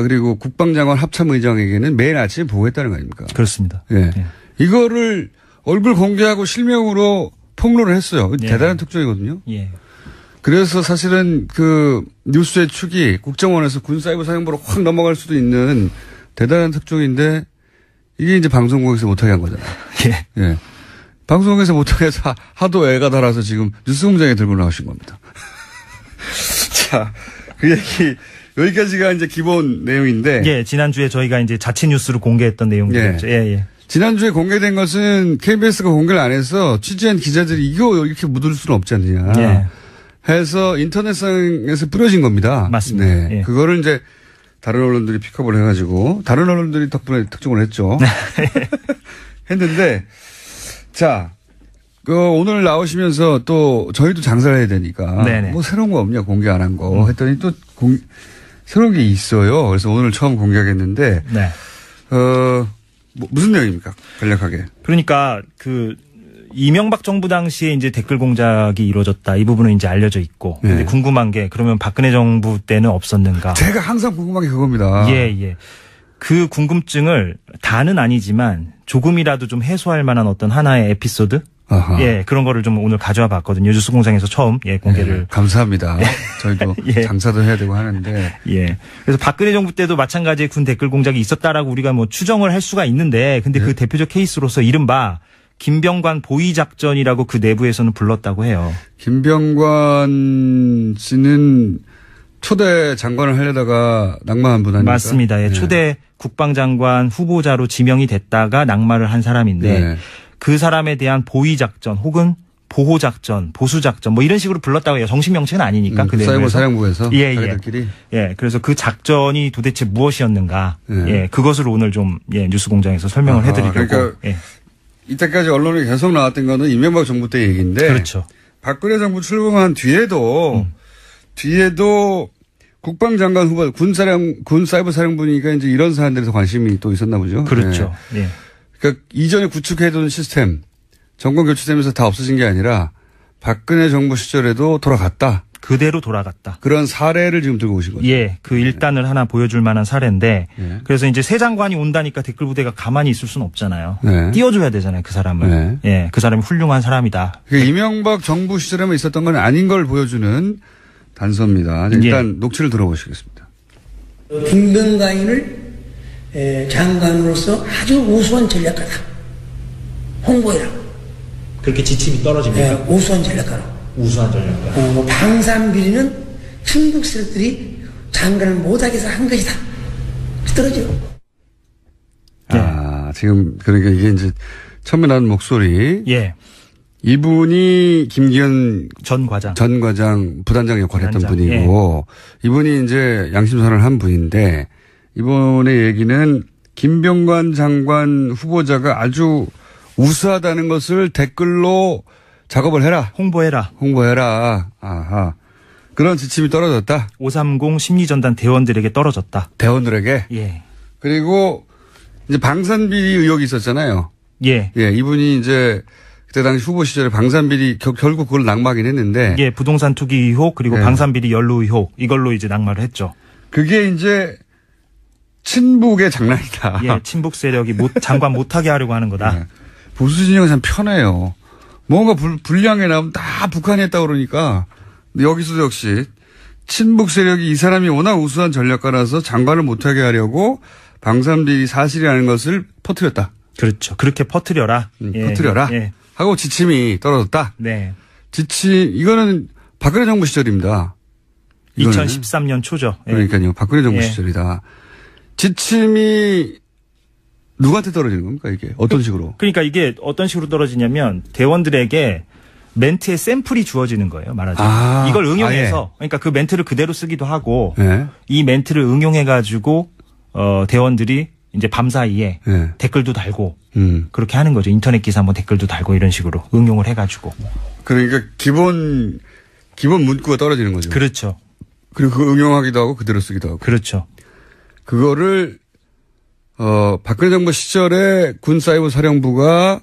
그리고 국방장관 합참의장에게는 매일 아침에 보고했다는 거 아닙니까? 그렇습니다. 예. 예. 이거를 얼굴 공개하고 실명으로 폭로를 했어요. 예. 대단한 특종이거든요. 예. 그래서 사실은 그 뉴스의 축이 국정원에서 군사이버사령부로 확 넘어갈 수도 있는 대단한 특종인데 이게 이제 방송국에서 못하게 한 거잖아요. 예. 예. 방송국에서 못하게 해서 하도 애가 달아서 지금 뉴스공장에 들고 나오신 겁니다. 자, 그 얘기 여기까지가 이제 기본 내용인데. 예, 지난주에 저희가 이제 자체 뉴스로 공개했던 내용이었죠. 예. 지난주에 공개된 것은 KBS가 공개를 안 해서 취재한 기자들이 이거 이렇게 묻을 수는 없지 않느냐. 예. 해서 인터넷상에서 뿌려진 겁니다. 맞습니다. 네. 예. 그거를 이제 다른 언론들이 픽업을 해가지고 다른 언론들이 덕분에 특종을 했죠. 했는데 자, 오늘 나오시면서 또 저희도 장사를 해야 되니까 네네. 뭐 새로운 거 없냐 공개 안 한 거 했더니 또 새로운 게 있어요. 그래서 오늘 처음 공개하겠는데 네. 무슨 내용입니까? 간략하게. 그러니까 이명박 정부 당시에 이제 댓글 공작이 이루어졌다. 이 부분은 이제 알려져 있고. 네. 근데 궁금한 게 그러면 박근혜 정부 때는 없었는가? 제가 항상 궁금한 게 그겁니다. 예. 그 궁금증을 다는 아니지만 조금이라도 좀 해소할 만한 어떤 하나의 에피소드? 아하. 예, 그런 거를 좀 오늘 가져와 봤거든요. 뉴스공장에서 처음 공개를. 네, 감사합니다. 저희도 예. 장사도 해야 되고 하는데. 예. 그래서 박근혜 정부 때도 마찬가지의 군 댓글 공작이 있었다라고 우리가 뭐 추정을 할 수가 있는데 근데 그 대표적 케이스로서 이른바 김병관 보위작전이라고 그 내부에서는 불렀다고 해요. 김병관 씨는 초대 장관을 하려다가 낙마한 분 아닙니까? 맞습니다. 예. 네. 초대 국방장관 후보자로 지명이 됐다가 낙마를 한 사람인데 네. 그 사람에 대한 보위작전 혹은 보호작전, 보수작전 뭐 이런 식으로 불렀다고 해요. 정식 명칭은 아니니까. 그 내부에서. 사이버사령부에서 예. 자기들끼리. 예. 그래서 그 작전이 도대체 무엇이었는가. 네. 예. 그것을 오늘 좀 뉴스공장에서 설명을 해드리려고. 그러니까 예. 이때까지 언론에 계속 나왔던 거는 이명박 정부 때 얘기인데. 그렇죠. 박근혜 정부 출범한 뒤에도 국방장관 후보, 군사이버사령부니까 이제 이런 사안들에서 관심이 또 있었나 보죠. 그렇죠. 네. 예. 그러니까 이전에 구축해둔 시스템, 정권 교체되면서 다 없어진 게 아니라 박근혜 정부 시절에도 돌아갔다. 그대로 돌아갔다. 그런 사례를 지금 들고 오신 거죠. 예, 그 일단을 하나 보여줄 만한 사례인데, 예. 그래서 이제 새 장관이 온다니까 댓글 부대가 가만히 있을 수는 없잖아요. 네. 띄워줘야 되잖아요, 그 사람을. 네. 예, 그 사람이 훌륭한 사람이다. 그러니까 이명박 정부 시절에만 있었던 건 아닌 걸 보여주는 단서입니다. 일단 녹취를 들어보시겠습니다. 김병관을 장관으로서 아주 우수한 전략가다. 홍보해라. 그렇게 지침이 떨어집니까? 우수한 전략가로. 우수한 전략가. 방산 비리는 한국 세력들이 장관을 못하게 해서 한 것이다. 떨어져. 지금 그러니까 이게 이제 처음에 나는 목소리. 예. 이분이 김기현 전 과장 부단장 역할을 했던 분이고 이분이 이제 양심선언을 한 분인데 이번의 얘기는 김병관 장관 후보자가 아주 우수하다는 것을 댓글로 작업을 해라. 홍보해라. 아하. 그런 지침이 떨어졌다. 530 심리전단 대원들에게 떨어졌다. 대원들에게? 예. 그리고 이제 방산비리 의혹이 있었잖아요. 예. 예, 이분이 이제 그때 당시 후보 시절에 방산비리 결국 그걸 낙마하긴 했는데. 예, 부동산 투기 의혹 그리고 방산비리 연루 의혹 이걸로 이제 낙마를 했죠. 그게 이제 친북의 장난이다. 예, 친북 세력이 장관 못하게 하려고 하는 거다. 네. 보수 진영은 참 편해요. 뭔가 불량에 나오면 다 북한이 했다고 그러니까. 근데 여기서도 역시 친북 세력이 이 사람이 워낙 우수한 전략가라서 장관을 못하게 하려고 방산비리 사실이라는 것을 퍼뜨렸다. 그렇죠. 그렇게 퍼뜨려라. 퍼뜨려라. 예. 하고 지침이 떨어졌다. 네. 이거는 박근혜 정부 시절입니다. 2013년 초죠. 예. 그러니까요. 박근혜 정부 시절이다. 지침이 누구한테 떨어지는 겁니까, 이게? 어떤 식으로? 그러니까 이게 어떤 식으로 떨어지냐면 대원들에게 멘트의 샘플이 주어지는 거예요, 말하자면. 이걸 응용해서, 그러니까 그 멘트를 그대로 쓰기도 하고, 이 멘트를 응용해가지고, 대원들이 이제 밤사이에 댓글도 달고, 그렇게 하는 거죠. 인터넷 기사 뭐 댓글도 달고 이런 식으로 응용을 해가지고. 그러니까 기본 문구가 떨어지는 거죠. 그렇죠. 그리고 그거 응용하기도 하고 그대로 쓰기도 하고. 그렇죠. 그거를 박근혜 정부 시절에 군사이버 사령부가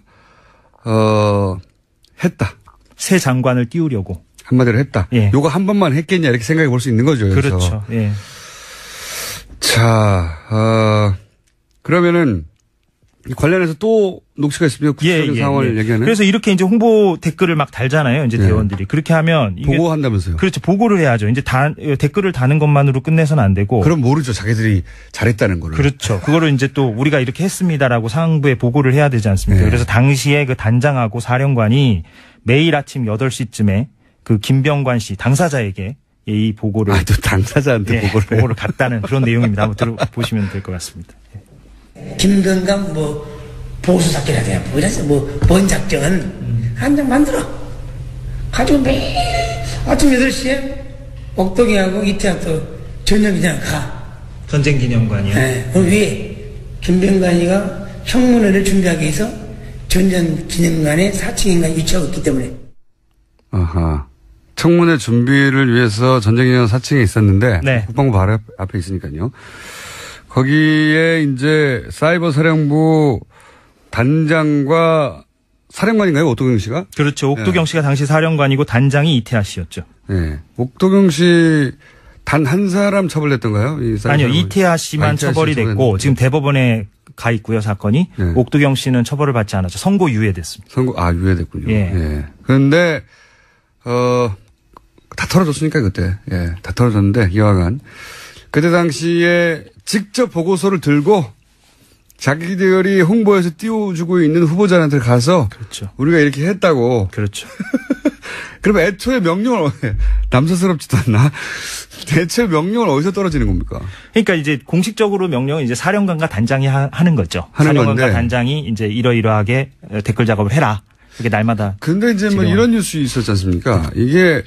했다. 새 장관을 띄우려고. 한마디로 했다. 예. 요거 한 번만 했겠냐 이렇게 생각해 볼 수 있는 거죠. 그래서. 그렇죠. 예. 자, 그러면은 관련해서 또 녹취가 있습니다. 구체적인 상황을 얘기하는. 그래서 이렇게 이제 홍보 댓글을 막 달잖아요. 이제 대원들이. 그렇게 하면. 보고한다면서요. 그렇죠. 보고를 해야죠. 이제 댓글을 다는 것만으로 끝내서는 안 되고. 그럼 모르죠. 자기들이 잘했다는 거를. 그렇죠. 그거를 이제 또 우리가 이렇게 했습니다라고 상부에 보고를 해야 되지 않습니까? 그래서 당시에 그 단장하고 사령관이 매일 아침 8시쯤에 그 김병관 씨 당사자에게 이 보고를. 또 당사자한테 보고를 갔다는 그런 내용입니다. 한번 들어보시면 될 것 같습니다. 김병관 보수 작전이라 돼요. 뭔 작전 한 장 만들어 가지고 매일 아침 8시에 옥동이하고 이태하고 저녁 그냥 가. 전쟁기념관이요? 네. 그 위에 김병관이가 청문회를 준비하기 위해서 전쟁기념관에 4층인가 위치하고 있기 때문에. 아하. 청문회 준비를 위해서 전쟁기념관 4층에 있었는데 국방부 바로 앞에 있으니까요. 거기에 이제 사이버 사령부 단장과 사령관인가요? 옥도경 씨가? 그렇죠. 옥도경 씨가 당시 사령관이고 단장이 이태하 씨였죠. 네. 옥도경 씨 단 한 사람 처벌됐던가요? 아니요. 이태하 씨만 처벌이 됐고 지금 대법원에 가 있고요. 사건이. 옥도경 씨는 처벌을 받지 않았죠. 선고 유예됐습니다. 유예됐군요. 예. 그런데 다 털어졌으니까 그때. 예. 다 털어졌는데 이와간 그때 당시에 직접 보고서를 들고 자기들이 홍보에서 띄워주고 있는 후보자한테 가서 그렇죠. 우리가 이렇게 했다고. 그렇죠. 그러면 애초에 명령을 남사스럽지도 않나? 대체 명령을 어디서 떨어지는 겁니까? 그러니까 이제 공식적으로 명령은 이제 사령관과 단장이 하는 거죠. 사령관과 단장이 이제 이러이러하게 댓글 작업을 해라. 이게 날마다. 근데 이제 뭐 이런 뉴스 있었지 않습니까? 이게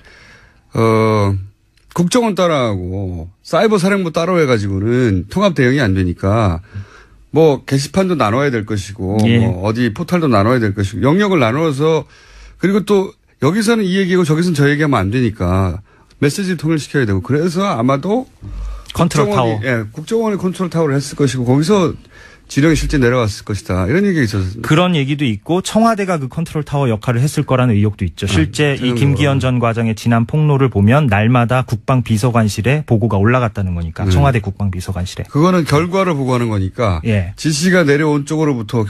국정원 따라하고 사이버 사령부 따로 해가지고는 통합 대응이 안 되니까 뭐 게시판도 나눠야 될 것이고 뭐 어디 포털도 나눠야 될 것이고 영역을 나눠서 그리고 또 여기서는 이 얘기고 저기서는 저 얘기하면 안 되니까 메시지를 통일시켜야 되고 그래서 아마도 컨트롤 타워. 국정원이 컨트롤 타워를 했을 것이고 거기서 지령이 실제 내려왔을 것이다. 이런 얘기가 있었습니다. 그런 얘기도 있고 청와대가 그 컨트롤 타워 역할을 했을 거라는 의혹도 있죠. 실제 이 김기현 전 과장의 지난 폭로를 보면 날마다 국방비서관실에 보고가 올라갔다는 거니까 청와대 국방비서관실에. 그거는 결과를 보고하는 거니까 지시가 내려온 쪽으로부터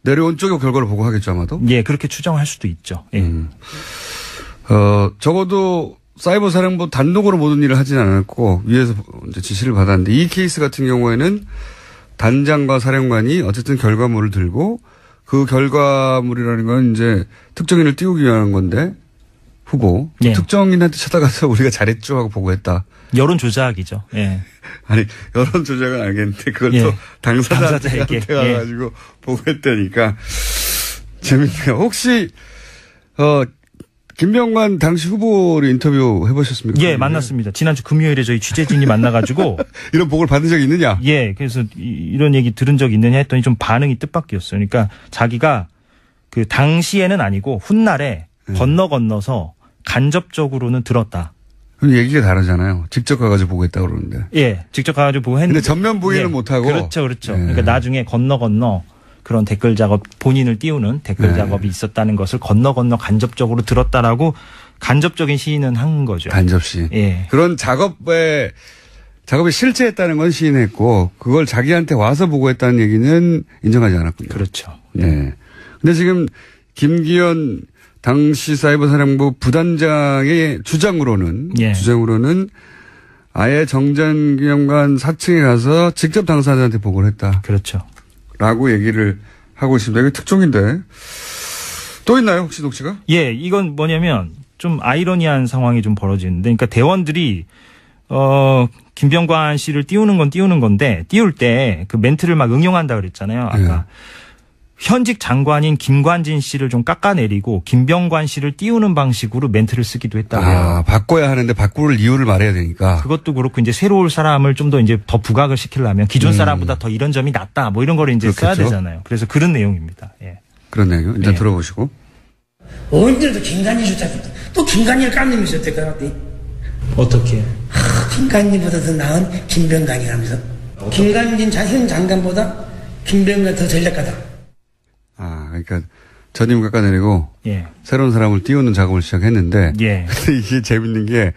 내려온 쪽의 결과를 보고하겠죠 아마도. 예, 그렇게 추정할 수도 있죠. 예. 적어도 사이버 사령부 단독으로 모든 일을 하진 않았고 위에서 이제 지시를 받았는데 이 케이스 같은 경우에는 단장과 사령관이 어쨌든 결과물을 들고 그 결과물이라는 건 이제 특정인을 띄우기 위한 건데 후보 특정인한테 찾아가서 우리가 잘했죠 하고 보고했다. 여론 조작이죠. 예. 아니 여론 조작은 알겠는데 그걸 또 당사자에게 가가지고 보고했다니까 재밌네요. 혹시 김병관 당시 후보를 인터뷰 해보셨습니까? 예, 만났습니다. 지난주 금요일에 저희 취재진이 만나가지고 이런 보고를 받은 적이 있느냐? 예, 그래서 이런 얘기 들은 적 있느냐 했더니 좀 반응이 뜻밖이었어요. 그러니까 자기가 그 당시에는 아니고 훗날에 건너서 간접적으로는 들었다. 그럼 얘기가 다르잖아요. 직접 가가지고 보고 했다고 그러는데. 예, 직접 가가지고 보고 했는데. 근데 전면 부인을 못하고. 그렇죠. 예. 그러니까 나중에 건너 그런 댓글 작업, 본인을 띄우는 댓글 작업이 있었다는 것을 건너 간접적으로 들었다라고 간접적인 시인은 한 거죠. 간접시. 예. 그런 작업에 실제했다는 건 시인했고, 그걸 자기한테 와서 보고했다는 얘기는 인정하지 않았군요. 그렇죠. 예. 근데 지금 김기현 당시 사이버사령부 부단장의 주장으로는 아예 정전기념관 4층에 가서 직접 당사자한테 보고를 했다. 그렇죠. 라고 얘기를 하고 있습니다. 이게 특종인데. 또 있나요, 혹시 녹취가? 예, 이건 뭐냐면 좀 아이러니한 상황이 좀 벌어지는데, 그러니까 대원들이 김병관 씨를 띄우는 건데, 띄울 때 그 멘트를 막 응용한다 그랬잖아요. 아까. 현직 장관인 김관진 씨를 좀 깎아내리고 김병관 씨를 띄우는 방식으로 멘트를 쓰기도 했다고요. 아, 바꿔야 하는데 바꿀 이유를 말해야 되니까. 그것도 그렇고 이제 새로 올 사람을 좀 더 이제 더 부각을 시키려면 기존 사람보다 더 이런 점이 낫다. 뭐 이런 거를 이제 그렇겠죠. 써야 되잖아요. 그래서 그런 내용입니다. 예. 그런 내용 일단 들어보시고. 의원들도 김관진 좋다고 또 김관진을 깜놈이 있었을 것 같아. 어떻게? 김관진보다 더 나은 김병관이라면서. 김관진 현 장관보다 김병관 더 전략가다. 아, 그러니까 전임 깎아내리고 예. 새로운 사람을 띄우는 작업을 시작했는데 예. 근데 이게 재밌는 게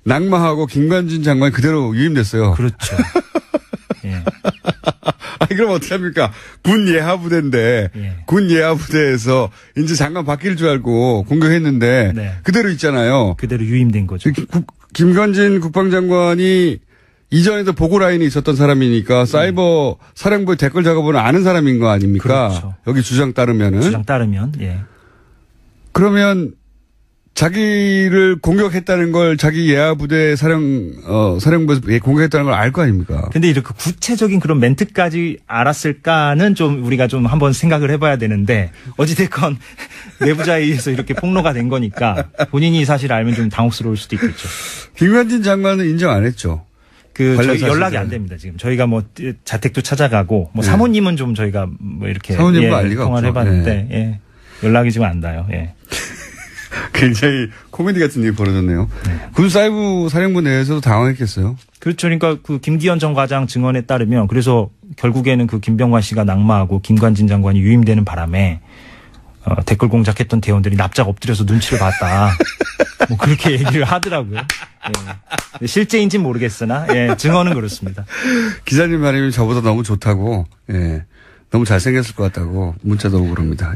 낙마하고 김관진 장관이 그대로 유임됐어요. 그렇죠. 예. 아니 그럼 어떻게 합니까? 군 예하부대인데 군 예하부대에서 이제 장관 바뀔 줄 알고 공격했는데 그대로 있잖아요. 그대로 유임된 거죠. 김관진 국방장관이 이전에도 보고 라인이 있었던 사람이니까 사이버 사령부의 댓글 작업은 아는 사람인 거 아닙니까? 그렇죠. 여기 주장 따르면은. 예. 그러면 자기를 공격했다는 걸 자기 예하부대 사령부에서 공격했다는 걸 알 거 아닙니까? 근데 이렇게 구체적인 그런 멘트까지 알았을까는 좀 우리가 좀 한번 생각을 해봐야 되는데 어찌됐건 내부자에 의해서 이렇게 폭로가 된 거니까 본인이 사실 알면 좀 당혹스러울 수도 있겠죠. 김관진 장관은 인정 안 했죠. 저희 연락이 안 됩니다, 지금. 저희가 뭐 자택도 찾아가고, 사모님은 좀 저희가 뭐 이렇게. 사모님과 알 리가 통화를 없죠. 해봤는데, 연락이 지금 안 닿아요, 굉장히 코미디 같은 일이 벌어졌네요. 군 사이버 사령부 내에서도 당황했겠어요. 그렇죠. 그러니까 그 김기현 전 과장 증언에 따르면 그래서 결국에는 그 김병관 씨가 낙마하고 김관진 장관이 유임되는 바람에 댓글 공작했던 대원들이 납작 엎드려서 눈치를 봤다. 뭐 그렇게 얘기를 하더라고요. 실제인지는 모르겠으나 증언은 그렇습니다. 기자님 말이면 저보다 너무 좋다고 너무 잘생겼을 것 같다고 문자도 오고 그럽니다.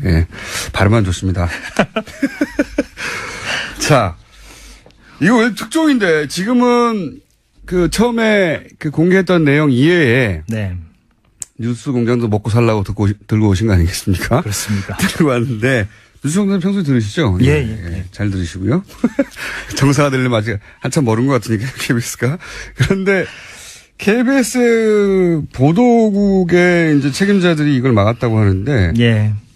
발음만 좋습니다. 자, 이거 왜 특종인데 지금은 그 처음에 그 공개했던 내용 이외에 뉴스 공장도 먹고 살라고 들고 오신 거 아니겠습니까? 그렇습니다. 들고 왔는데 뉴스 공장 평소에 들으시죠? 잘 들으시고요. 정상화 되려면 아직 한참 멀은 것 같으니까 KBS가. 그런데 KBS 보도국의 이제 책임자들이 이걸 막았다고 하는데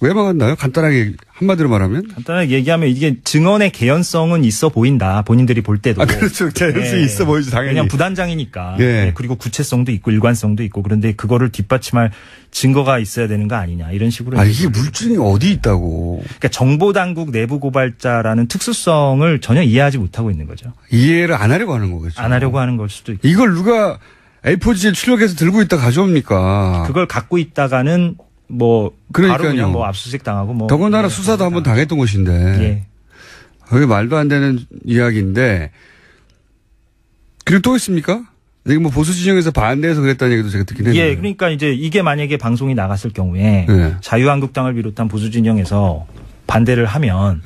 왜 막았나요? 간단하게 한마디로 말하면? 간단하게 얘기하면 이게 증언의 개연성은 있어 보인다. 본인들이 볼 때도. 그렇죠. 개연성이 있어 보이죠. 당연히. 그냥 부단장이니까. 그리고 구체성도 있고 일관성도 있고 그런데 그거를 뒷받침할 증거가 있어야 되는 거 아니냐. 이런 식으로. 이게 물증이 어디 있다고. 그러니까 정보당국 내부 고발자라는 특수성을 전혀 이해하지 못하고 있는 거죠. 이해를 안 하려고 하는 거겠죠. 안 하려고 하는 걸 수도 있고. 이걸 누가 A4지에 출력해서 들고 있다 가져옵니까? 그걸 갖고 있다가는 뭐 바로 그냥 뭐 압수수색 당하고 뭐 더군다나 수사도 한번 당했던 곳인데 그게 말도 안 되는 이야기인데 그리고 또 있습니까? 이게 뭐 보수 진영에서 반대해서 그랬다는 얘기도 제가 듣긴 했는데 그러니까 이제 이게 만약에 방송이 나갔을 경우에 자유한국당을 비롯한 보수 진영에서 반대를 하면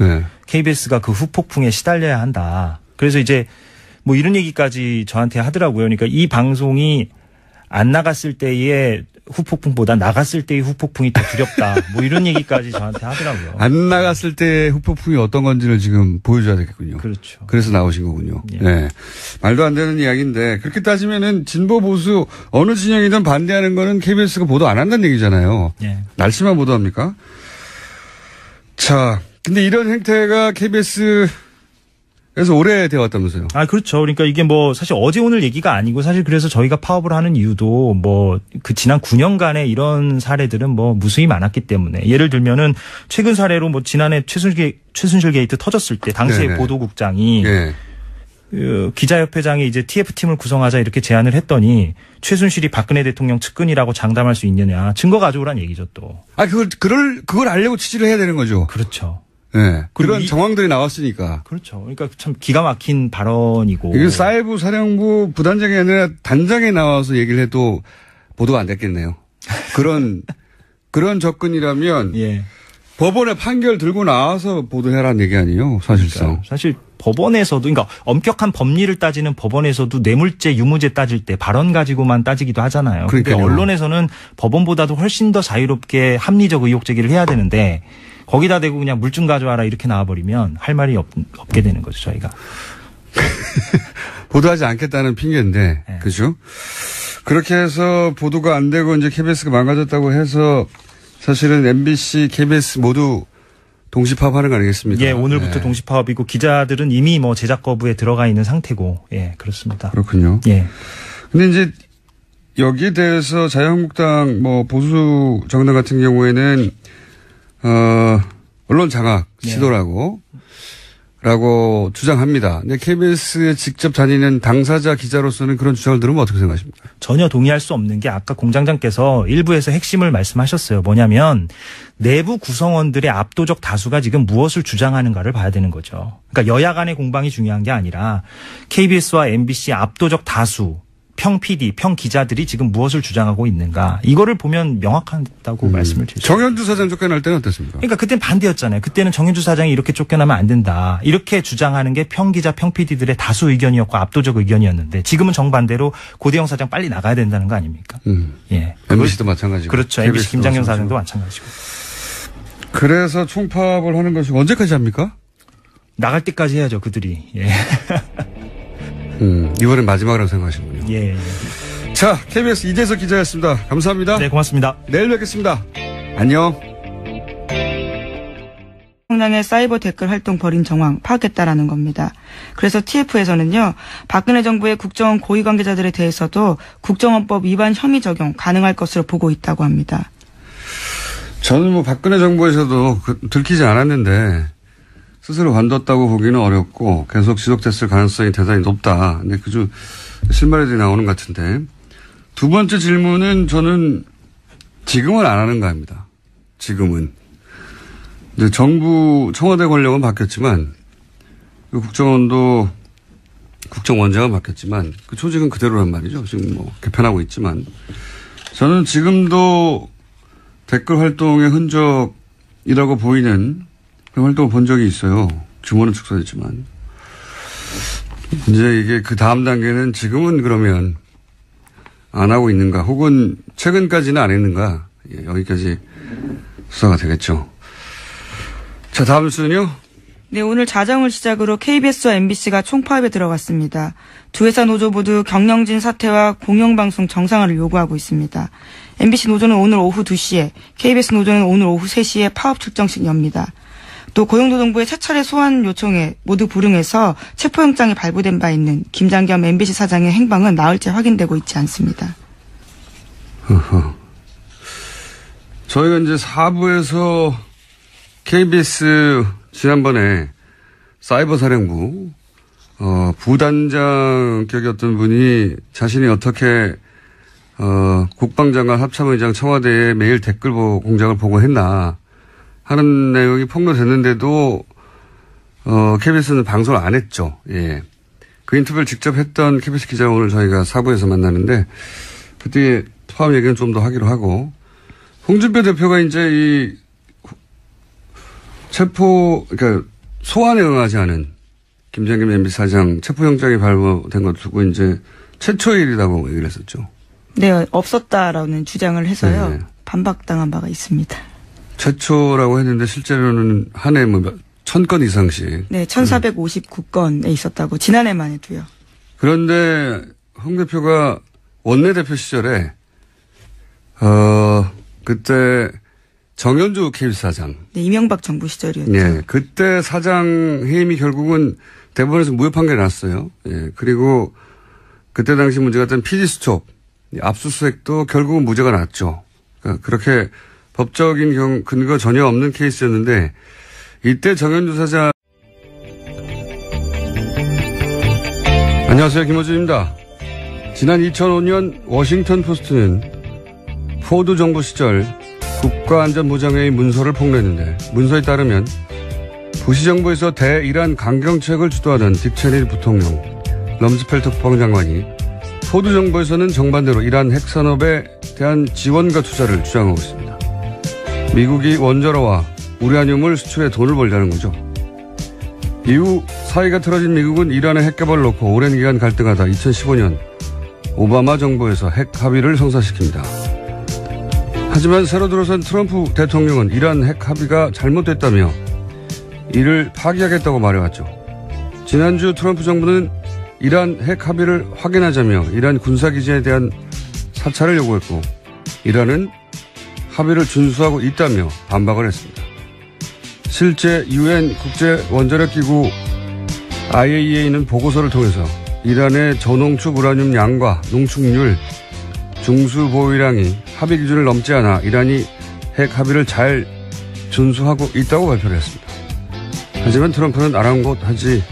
KBS가 그 후폭풍에 시달려야 한다. 그래서 이제 뭐 이런 얘기까지 저한테 하더라고요. 그러니까 이 방송이 안 나갔을 때의 후폭풍보다 나갔을 때의 후폭풍이 더 두렵다. 뭐 이런 얘기까지 저한테 하더라고요. 안 나갔을 때의 후폭풍이 어떤 건지를 지금 보여줘야 되겠군요. 그렇죠. 그래서 나오신 거군요. 말도 안 되는 이야기인데 그렇게 따지면은 진보 보수 어느 진영이든 반대하는 거는 KBS가 보도 안 한다는 얘기잖아요. 날씨만 보도합니까? 자, 근데 이런 행태가 KBS에서 오래 되어왔다면서요? 아, 그렇죠. 그러니까 이게 뭐 사실 어제 오늘 얘기가 아니고 사실 그래서 저희가 파업을 하는 이유도 뭐 그 지난 9년간의 이런 사례들은 뭐 무수히 많았기 때문에 예를 들면은 최근 사례로 뭐 지난해 최순실 게이트 터졌을 때 당시에 네네. 보도국장이 예. 그 기자협회장이 이제 TF팀을 구성하자 이렇게 제안을 했더니 최순실이 박근혜 대통령 측근이라고 장담할 수 있느냐 증거 가져오란 얘기죠 또. 아, 그걸 알려고 취지를 해야 되는 거죠. 그렇죠. 예. 그리고 그런 정황들이 나왔으니까. 그렇죠. 그러니까 참 기가 막힌 발언이고. 이게 사이버 사령부 부단장이 아니라 단장에 나와서 얘기를 해도 보도가 안 됐겠네요. 그런 접근이라면 예. 법원에 판결 들고 나와서 보도해라는 얘기 아니에요, 사실상. 그러니까 사실 법원에서도 그러니까 엄격한 법리를 따지는 법원에서도 뇌물죄, 유무죄 따질 때 발언 가지고만 따지기도 하잖아요. 그런데 언론에서는 법원보다도 훨씬 더 자유롭게 합리적 의혹 제기를 해야 되는데 거기다 대고 그냥 물증 가져와라 이렇게 나와버리면 할 말이 없게 되는 거죠, 저희가. 보도하지 않겠다는 핑계인데, 네. 그죠? 그렇게 해서 보도가 안 되고 이제 KBS가 망가졌다고 해서 사실은 MBC, KBS 모두 동시파업하는 거 아니겠습니까? 예, 오늘부터 네. 동시파업이고 기자들은 이미 뭐 제작 거부에 들어가 있는 상태고, 예, 그렇습니다. 그렇군요. 예. 근데 이제 여기에 대해서 자유한국당 뭐 보수 정당 같은 경우에는 언론 장악 시도라고 라고 주장합니다. 근데 KBS에 직접 다니는 당사자 기자로서는 그런 주장을 들으면 어떻게 생각하십니까? 전혀 동의할 수 없는 게 아까 공장장께서 일부에서 핵심을 말씀하셨어요. 뭐냐면 내부 구성원들의 압도적 다수가 지금 무엇을 주장하는가를 봐야 되는 거죠. 그러니까 여야 간의 공방이 중요한 게 아니라 KBS와 MBC 압도적 다수 평 PD, 평 기자들이 지금 무엇을 주장하고 있는가. 이거를 보면 명확하다고 말씀을 드리죠. 정현주 사장 쫓겨날 때는 어땠습니까? 그러니까 그때는 반대였잖아요. 그때는 정현주 사장이 이렇게 쫓겨나면 안 된다. 이렇게 주장하는 게 평 기자, 평 PD들의 다수 의견이었고 압도적 의견이었는데 지금은 정반대로 고대영 사장 빨리 나가야 된다는 거 아닙니까? 예. MBC도 마찬가지고. 그렇죠. MBC 김장현 사장도 마찬가지고. 그래서 총파업을 하는 것이 언제까지 합니까? 나갈 때까지 해야죠. 그들이. 예. 이번엔 마지막이라고 생각하시는군요. 예. 자, KBS 이재석 기자였습니다. 감사합니다. 네, 고맙습니다. 내일 뵙겠습니다. 안녕. 대통령의 사이버 댓글 활동 벌인 정황 파악했다라는 겁니다. 그래서 TF에서는요, 박근혜 정부의 국정원 고위 관계자들에 대해서도 국정원법 위반 혐의 적용 가능할 것으로 보고 있다고 합니다. 저는 뭐 박근혜 정부에서도 들키지 않았는데 스스로 관뒀다고 보기는 어렵고 계속 지속됐을 가능성이 대단히 높다. 근데 그중 실마리들이 나오는 것 같은데. 두 번째 질문은 저는 지금은 안 하는가 합니다. 지금은. 이제 정부 청와대 권력은 바뀌었지만 국정원도 국정원장은 바뀌었지만 그 조직은 그대로란 말이죠. 지금 뭐 개편하고 있지만 저는 지금도 댓글 활동의 흔적이라고 보이는 그런 활동을 본 적이 있어요. 규모는 축소됐지만. 이제 이게 그 다음 단계는 지금은 그러면 안 하고 있는가 혹은 최근까지는 안 했는가. 예, 여기까지 수사가 되겠죠. 자, 다음 순요. 네, 오늘 자정을 시작으로 KBS와 MBC가 총파업에 들어갔습니다. 두 회사 노조 모두 경영진 사퇴와 공영방송 정상화를 요구하고 있습니다. MBC 노조는 오늘 오후 2시에, KBS 노조는 오늘 오후 3시에 파업 출정식 엽니다. 또 고용노동부의 세 차례 소환 요청에 모두 불응해서 체포영장이 발부된 바 있는 김장겸 MBC 사장의 행방은 나흘째 확인되고 있지 않습니다. 저희가 이제 4부에서 KBS 지난번에 사이버 사령부 부단장 격이었던 분이 자신이 어떻게 국방장관 합참의장 청와대에 매일 댓글 공장을 보고 했나 하는 내용이 폭로됐는데도 KBS는 방송을 안 했죠. 예. 그 인터뷰를 직접 했던 KBS 기자 오늘 저희가 4부에서 만나는데 그때 파업 얘기는 좀 더 하기로 하고 홍준표 대표가 이제 이 그러니까 소환에 응하지 않은 김장겸 MBC 사장 체포영장이 발부된 것 두고 이제 최초의 일이라고 얘기를 했었죠. 네, 없었다라는 주장을 해서요. 네. 반박당한 바가 있습니다. 최초라고 했는데 실제로는 한 해 뭐 1000건 이상씩. 네, 1459건에 있었다고 지난해만 해도요. 그런데 홍 대표가 원내대표 시절에 그때 정현주 KBS 사장. 네, 이명박 정부 시절이었죠. 예, 그때 사장 해임이 결국은 대법원에서 무효 판결이 났어요. 예, 그리고 그때 당시 문제가 됐던 PD수첩, 압수수색도 결국은 무죄가 났죠. 그러니까 그렇게 법적인 근거 전혀 없는 케이스였는데 이때 정현주 사장. 안녕하세요. 김호준입니다. 지난 2005년 워싱턴 포스트는 포드 정부 시절 국가안전보장회의 문서를 폭로했는데 문서에 따르면 부시 정부에서 대이란 강경책을 주도하던 딕 체니 부통령, 럼스펠터 국방장관이 포드 정부에서는 정반대로 이란 핵산업에 대한 지원과 투자를 주장하고 있습니다. 미국이 원자로와 우라늄을 수출해 돈을 벌자는 거죠. 이후 사이가 틀어진 미국은 이란의 핵개발을 놓고 오랜 기간 갈등하다 2015년 오바마 정부에서 핵 합의를 성사시킵니다. 하지만 새로 들어선 트럼프 대통령은 이란 핵 합의가 잘못됐다며 이를 파기하겠다고 말해왔죠. 지난주 트럼프 정부는 이란 핵 합의를 확인하자며 이란 군사기지에 대한 사찰을 요구했고 이란은 합의를 준수하고 있다며 반박을 했습니다. 실제 UN 국제원자력기구 IAEA는 보고서를 통해서 이란의 저농축 우라늄 양과 농축률, 중수 보유량이 합의 기준을 넘지 않아 이란이 핵 합의를 잘 준수하고 있다고 발표를 했습니다. 하지만 트럼프는 아랑곳하지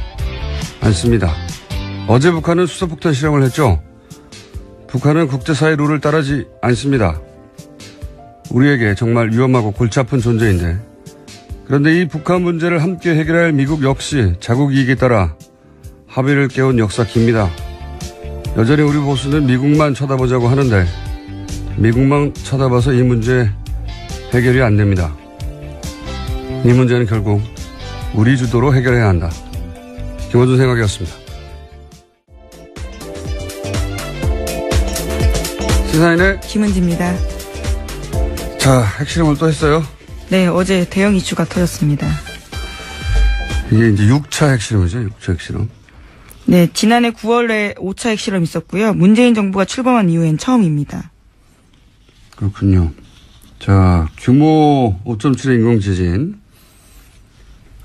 않습니다. 어제 북한은 수소폭탄 실험을 했죠. 북한은 국제사회 룰을 따르지 않습니다. 우리에게 정말 위험하고 골치 아픈 존재인데 그런데 이 북한 문제를 함께 해결할 미국 역시 자국 이익에 따라 합의를 깨운 역사 깁니다. 여전히 우리 보수는 미국만 쳐다보자고 하는데 미국만 쳐다봐서 이 문제 해결이 안 됩니다. 이 문제는 결국 우리 주도로 해결해야 한다. 김호준 생각이었습니다. 시사인의 김은지입니다. 자, 핵실험을 또 했어요? 네, 어제 대형 이슈가 터졌습니다. 이게 이제 6차 핵실험이죠, 6차 핵실험. 네, 지난해 9월에 5차 핵실험이 있었고요. 문재인 정부가 출범한 이후엔 처음입니다. 그렇군요. 자, 규모 5.7의 인공지진.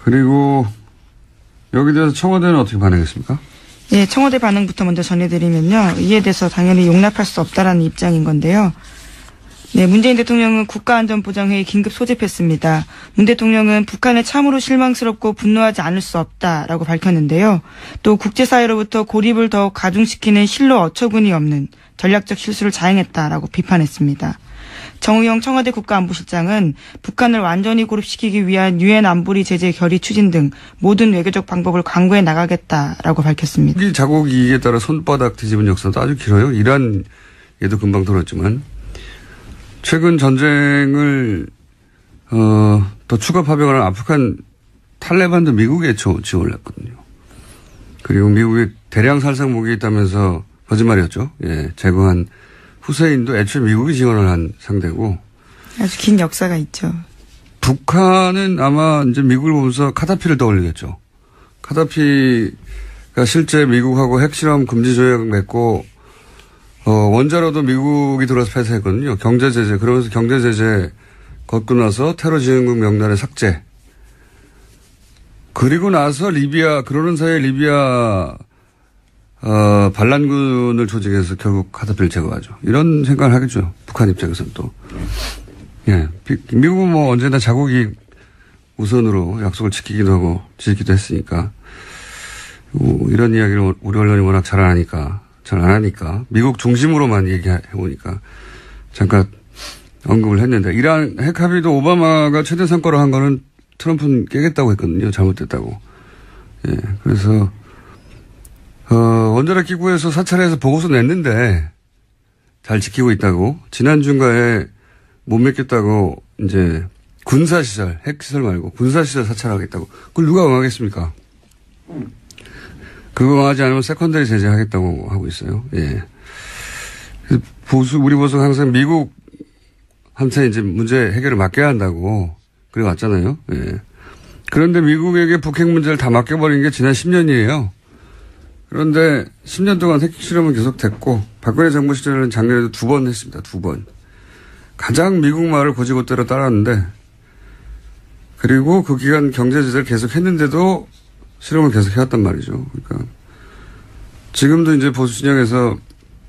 그리고 여기에 대해서 청와대는 어떻게 반응했습니까? 네, 청와대 반응부터 먼저 전해드리면요. 이에 대해서 당연히 용납할 수 없다라는 입장인 건데요. 네, 문재인 대통령은 국가안전보장회의 긴급 소집했습니다. 문 대통령은 북한에 참으로 실망스럽고 분노하지 않을 수 없다라고 밝혔는데요. 또 국제사회로부터 고립을 더욱 가중시키는 실로 어처구니 없는 전략적 실수를 자행했다라고 비판했습니다. 정우영 청와대 국가안보실장은 북한을 완전히 고립시키기 위한 유엔 안보리 제재 결의 추진 등 모든 외교적 방법을 강구해 나가겠다라고 밝혔습니다. 이 자국 이익에 따라 손바닥 뒤집은 역사도 아주 길어요. 이란 얘도 금방 들었지만 최근 전쟁을 더 추가 파병하는 아프간 탈레반도 미국에 지원을 했거든요. 그리고 미국에 대량 살상 무기 있다면서 거짓말이었죠. 예, 제거한 후세인도 애초에 미국이 지원을 한 상대고. 아주 긴 역사가 있죠. 북한은 아마 이제 미국을 보면서 카다피를 떠올리겠죠. 카다피가 실제 미국하고 핵실험 금지 조약 맺고 원자로도 미국이 들어와서 폐쇄했거든요. 경제 제재. 그러면서 경제 제재 걷고 나서 테러 지원국 명단의 삭제. 그리고 나서 리비아, 그러는 사이에 리비아 반란군을 조직해서 결국 카다피를 제거하죠. 이런 생각을 하겠죠. 북한 입장에서는 또. 예. 미국은 뭐 언제나 자국이 우선으로 약속을 지키기도 하고 지키기도 했으니까. 이런 이야기를 우리 언론이 워낙 잘 안 하니까 미국 중심으로만 얘기해보니까 잠깐 언급을 했는데 이란 핵 합의도 오바마가 최대 성과로 한 거는 트럼프는 깨겠다고 했거든요. 잘못됐다고. 예. 그래서 원자력 기구에서 사찰해서 보고서 냈는데 잘 지키고 있다고 지난 중간에 못 맺겠다고 이제 군사시설, 핵시설 말고 군사시설 사찰하겠다고. 그걸 누가 응하겠습니까? 그거 응하지 않으면 세컨더리 제재하겠다고 하고 있어요. 예. 우리 보수가 항상 미국한테 이제 문제 해결을 맡겨야 한다고 그래 왔잖아요. 예. 그런데 미국에게 북핵 문제를 다 맡겨버린 게 지난 10년이에요. 그런데 10년 동안 핵실험은 계속 됐고 박근혜 정부 시절에는 작년에도 2번 했습니다. 2번. 가장 미국 말을 고지고대로 따랐는데 그리고 그 기간 경제 제재를 계속 했는데도 실험을 계속 해왔단 말이죠. 그러니까 지금도 이제 보수 진영에서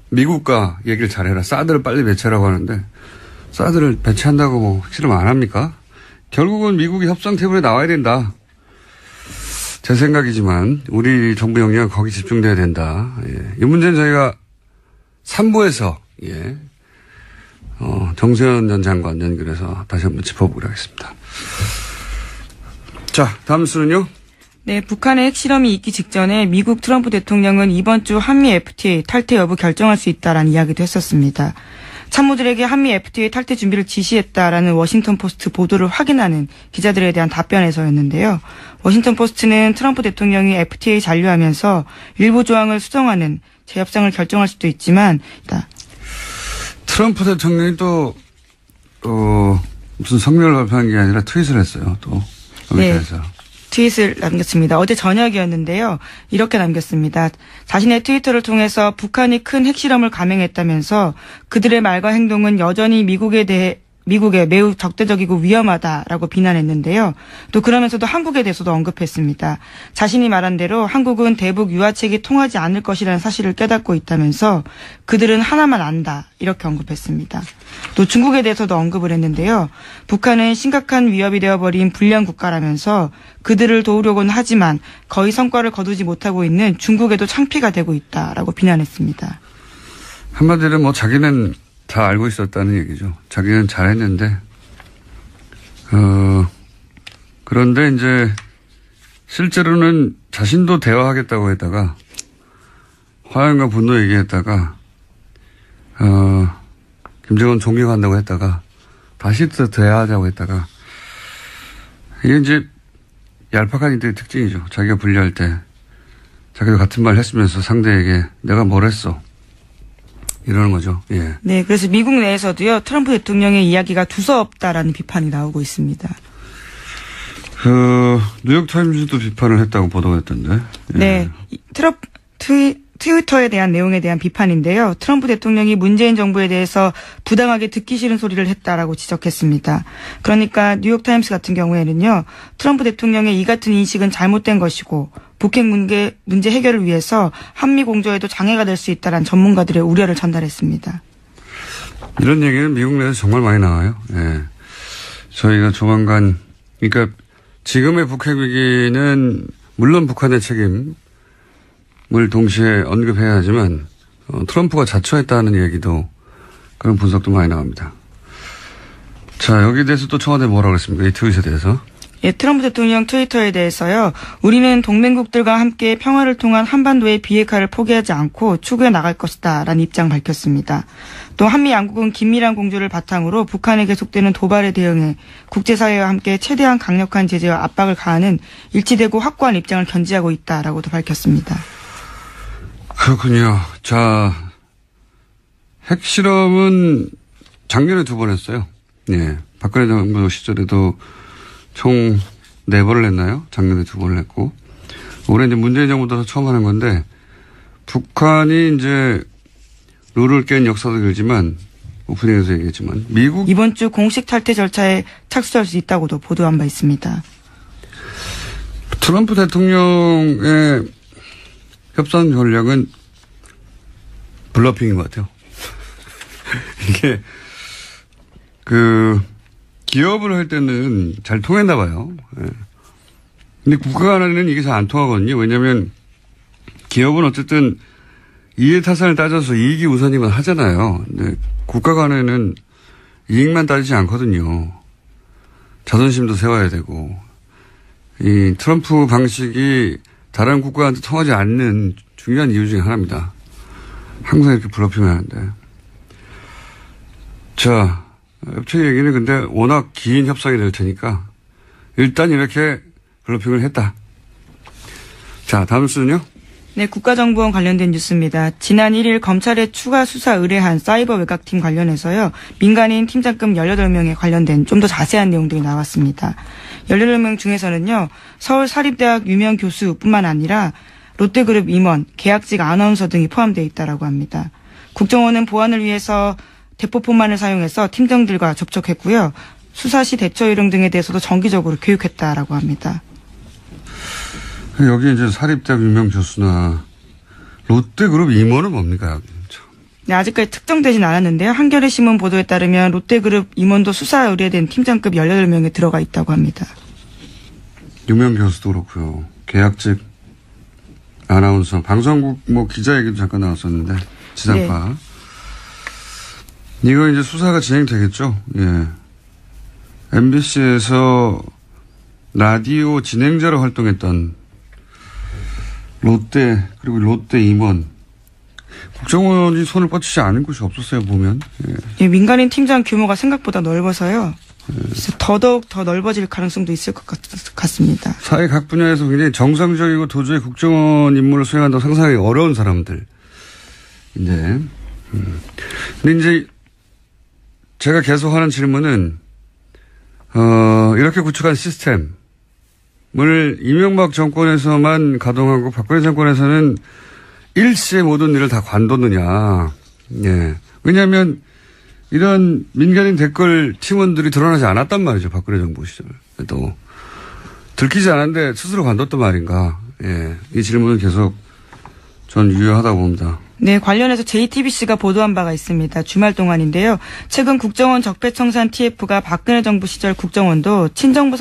미국과 얘기를 잘해라. 사드를 빨리 배치하라고 하는데 사드를 배치한다고 뭐 실험 안 합니까? 결국은 미국이 협상 테이블에 나와야 된다. 제 생각이지만 우리 정부 역량은 거기 집중돼야 된다. 예. 이 문제는 저희가 3부에서 정세현 전 장관 연결해서 다시 한번 짚어보기로 하겠습니다. 자, 다음 수는요? 네, 북한의 핵실험이 있기 직전에 미국 트럼프 대통령은 이번 주 한미 FTA 탈퇴 여부 결정할 수 있다라는 이야기도 했었습니다. 참모들에게 한미 FTA 탈퇴 준비를 지시했다라는 워싱턴 포스트 보도를 확인하는 기자들에 대한 답변에서였는데요. 워싱턴 포스트는 트럼프 대통령이 FTA 잔류하면서 일부 조항을 수정하는 재협상을 결정할 수도 있지만 트럼프 대통령이 또 무슨 성명을 발표한 게 아니라 트윗을 했어요. 또 여기서. 네. 트윗을 남겼습니다. 어제 저녁이었는데요. 이렇게 남겼습니다. 자신의 트위터를 통해서 북한이 큰 핵실험을 감행했다면서 그들의 말과 행동은 여전히 미국에 매우 적대적이고 위험하다라고 비난했는데요. 또 그러면서도 한국에 대해서도 언급했습니다. 자신이 말한 대로 한국은 대북 유화책이 통하지 않을 것이라는 사실을 깨닫고 있다면서 그들은 하나만 안다 이렇게 언급했습니다. 또 중국에 대해서도 언급을 했는데요. 북한은 심각한 위협이 되어버린 불량 국가라면서 그들을 도우려고는 하지만 거의 성과를 거두지 못하고 있는 중국에도 창피가 되고 있다라고 비난했습니다. 한마디로 뭐 자기는 다 알고 있었다는 얘기죠. 자기는 잘했는데, 그런데 이제 실제로는 자신도 대화하겠다고 했다가 화염과 분노 얘기했다가 김정은 존경한다고 했다가 다시 또 대화하자고 했다가 이게 이제 얄팍한 이들의 특징이죠. 자기가 불리할 때 자기도 같은 말 했으면서 상대에게 내가 뭘 했어. 이러는 거죠. 예. 네, 그래서 미국 내에서도요, 트럼프 대통령의 이야기가 두서없다라는 비판이 나오고 있습니다. 뉴욕타임즈도 비판을 했다고 보도했던데. 예. 네, 트위터에 대한 내용에 대한 비판인데요. 트럼프 대통령이 문재인 정부에 대해서 부당하게 듣기 싫은 소리를 했다라고 지적했습니다. 그러니까 뉴욕타임스 같은 경우에는요. 트럼프 대통령의 이 같은 인식은 잘못된 것이고 북핵 문제 해결을 위해서 한미 공조에도 장애가 될 수 있다는 전문가들의 우려를 전달했습니다. 이런 얘기는 미국 내에서 정말 많이 나와요. 예. 저희가 조만간 그러니까 지금의 북핵 위기는 물론 북한의 책임을 동시에 언급해야 하지만 트럼프가 자초했다는 얘기도 그런 분석도 많이 나옵니다. 자, 여기에 대해서 또 청와대 뭐라고 그랬습니까? 이 트윗에 대해서. 예, 트럼프 대통령 트위터에 대해서요. 우리는 동맹국들과 함께 평화를 통한 한반도의 비핵화를 포기하지 않고 추구해 나갈 것이다 라는 입장 밝혔습니다. 또 한미 양국은 긴밀한 공조를 바탕으로 북한에 계속되는 도발에 대응해 국제사회와 함께 최대한 강력한 제재와 압박을 가하는 일치되고 확고한 입장을 견지하고 있다라고도 밝혔습니다. 그렇군요. 자, 핵실험은 작년에 2번 했어요. 예. 박근혜 정부 시절에도 총 4번을 했나요? 작년에 2번을 했고. 올해 이제 문재인 정부 들어서 처음 하는 건데, 북한이 이제 룰을 깬 역사도 길지만, 오프닝에서 얘기했지만, 미국. 이번 주 공식 탈퇴 절차에 착수할 수 있다고도 보도한 바 있습니다. 트럼프 대통령의 협상 전략은 블러핑인 것 같아요. 이게, 기업을 할 때는 잘 통했나 봐요. 예. 근데 국가 간에는 이게 잘 안 통하거든요. 왜냐하면 기업은 어쨌든 이해타산을 따져서 이익이 우선이면 하잖아요. 근데 국가 간에는 이익만 따지지 않거든요. 자존심도 세워야 되고. 이 트럼프 방식이 다른 국가한테 통하지 않는 중요한 이유 중에 하나입니다. 항상 이렇게 블러핑을 하는데. 자, 업체 얘기는 근데 워낙 긴 협상이 될 테니까 일단 이렇게 블러핑을 했다. 자, 다음 수는요? 네, 국가정보원 관련된 뉴스입니다. 지난 1일 검찰에 추가 수사 의뢰한 사이버 외곽팀 관련해서요. 민간인 팀장급 18명에 관련된 좀 더 자세한 내용들이 나왔습니다. 18명 중에서는요. 서울사립대학 유명 교수뿐만 아니라 롯데그룹 임원, 계약직 아나운서 등이 포함되어 있다고 합니다. 국정원은 보안을 위해서 대포폰만을 사용해서 팀장들과 접촉했고요. 수사시 대처 요령 등에 대해서도 정기적으로 교육했다라고 합니다. 여기 이제 사립대학 유명 교수나 롯데그룹 임원은 뭡니까? 네, 아직까지 특정되진 않았는데요. 한겨레 신문 보도에 따르면 롯데그룹 임원도 수사 의뢰된 팀장급 18명에 들어가 있다고 합니다. 유명 교수도 그렇고요. 계약직 아나운서, 방송국 기자 얘기도 잠깐 나왔었는데 지상파. 네. 이거 이제 수사가 진행되겠죠. 예. MBC에서 라디오 진행자로 활동했던 롯데 그리고 롯데 임원 국정원이 손을 뻗치지 않은 곳이 없었어요 보면. 예. 예, 민간인 팀장 규모가 생각보다 넓어서요. 그래서 더더욱 더 넓어질 가능성도 있을 것 같습니다. 사회 각 분야에서 굉장히 정상적이고 도저히 국정원 임무를 수행한다고 상상하기 어려운 사람들. 근데 이제 제가 계속 하는 질문은 이렇게 구축한 시스템을 이명박 정권에서만 가동하고 박근혜 정권에서는 일시에 모든 일을 다 관뒀느냐. 예. 왜냐하면 이런 민간인 댓글 팀원들이 드러나지 않았단 말이죠. 박근혜 정부 시절에도. 들키지 않았는데 스스로 관뒀단 말인가. 예. 이 질문은 계속 전 유효하다고 봅니다. 네, 관련해서 JTBC가 보도한 바가 있습니다. 주말 동안인데요. 최근 국정원 적폐청산 TF가 박근혜 정부 시절 국정원도 친정부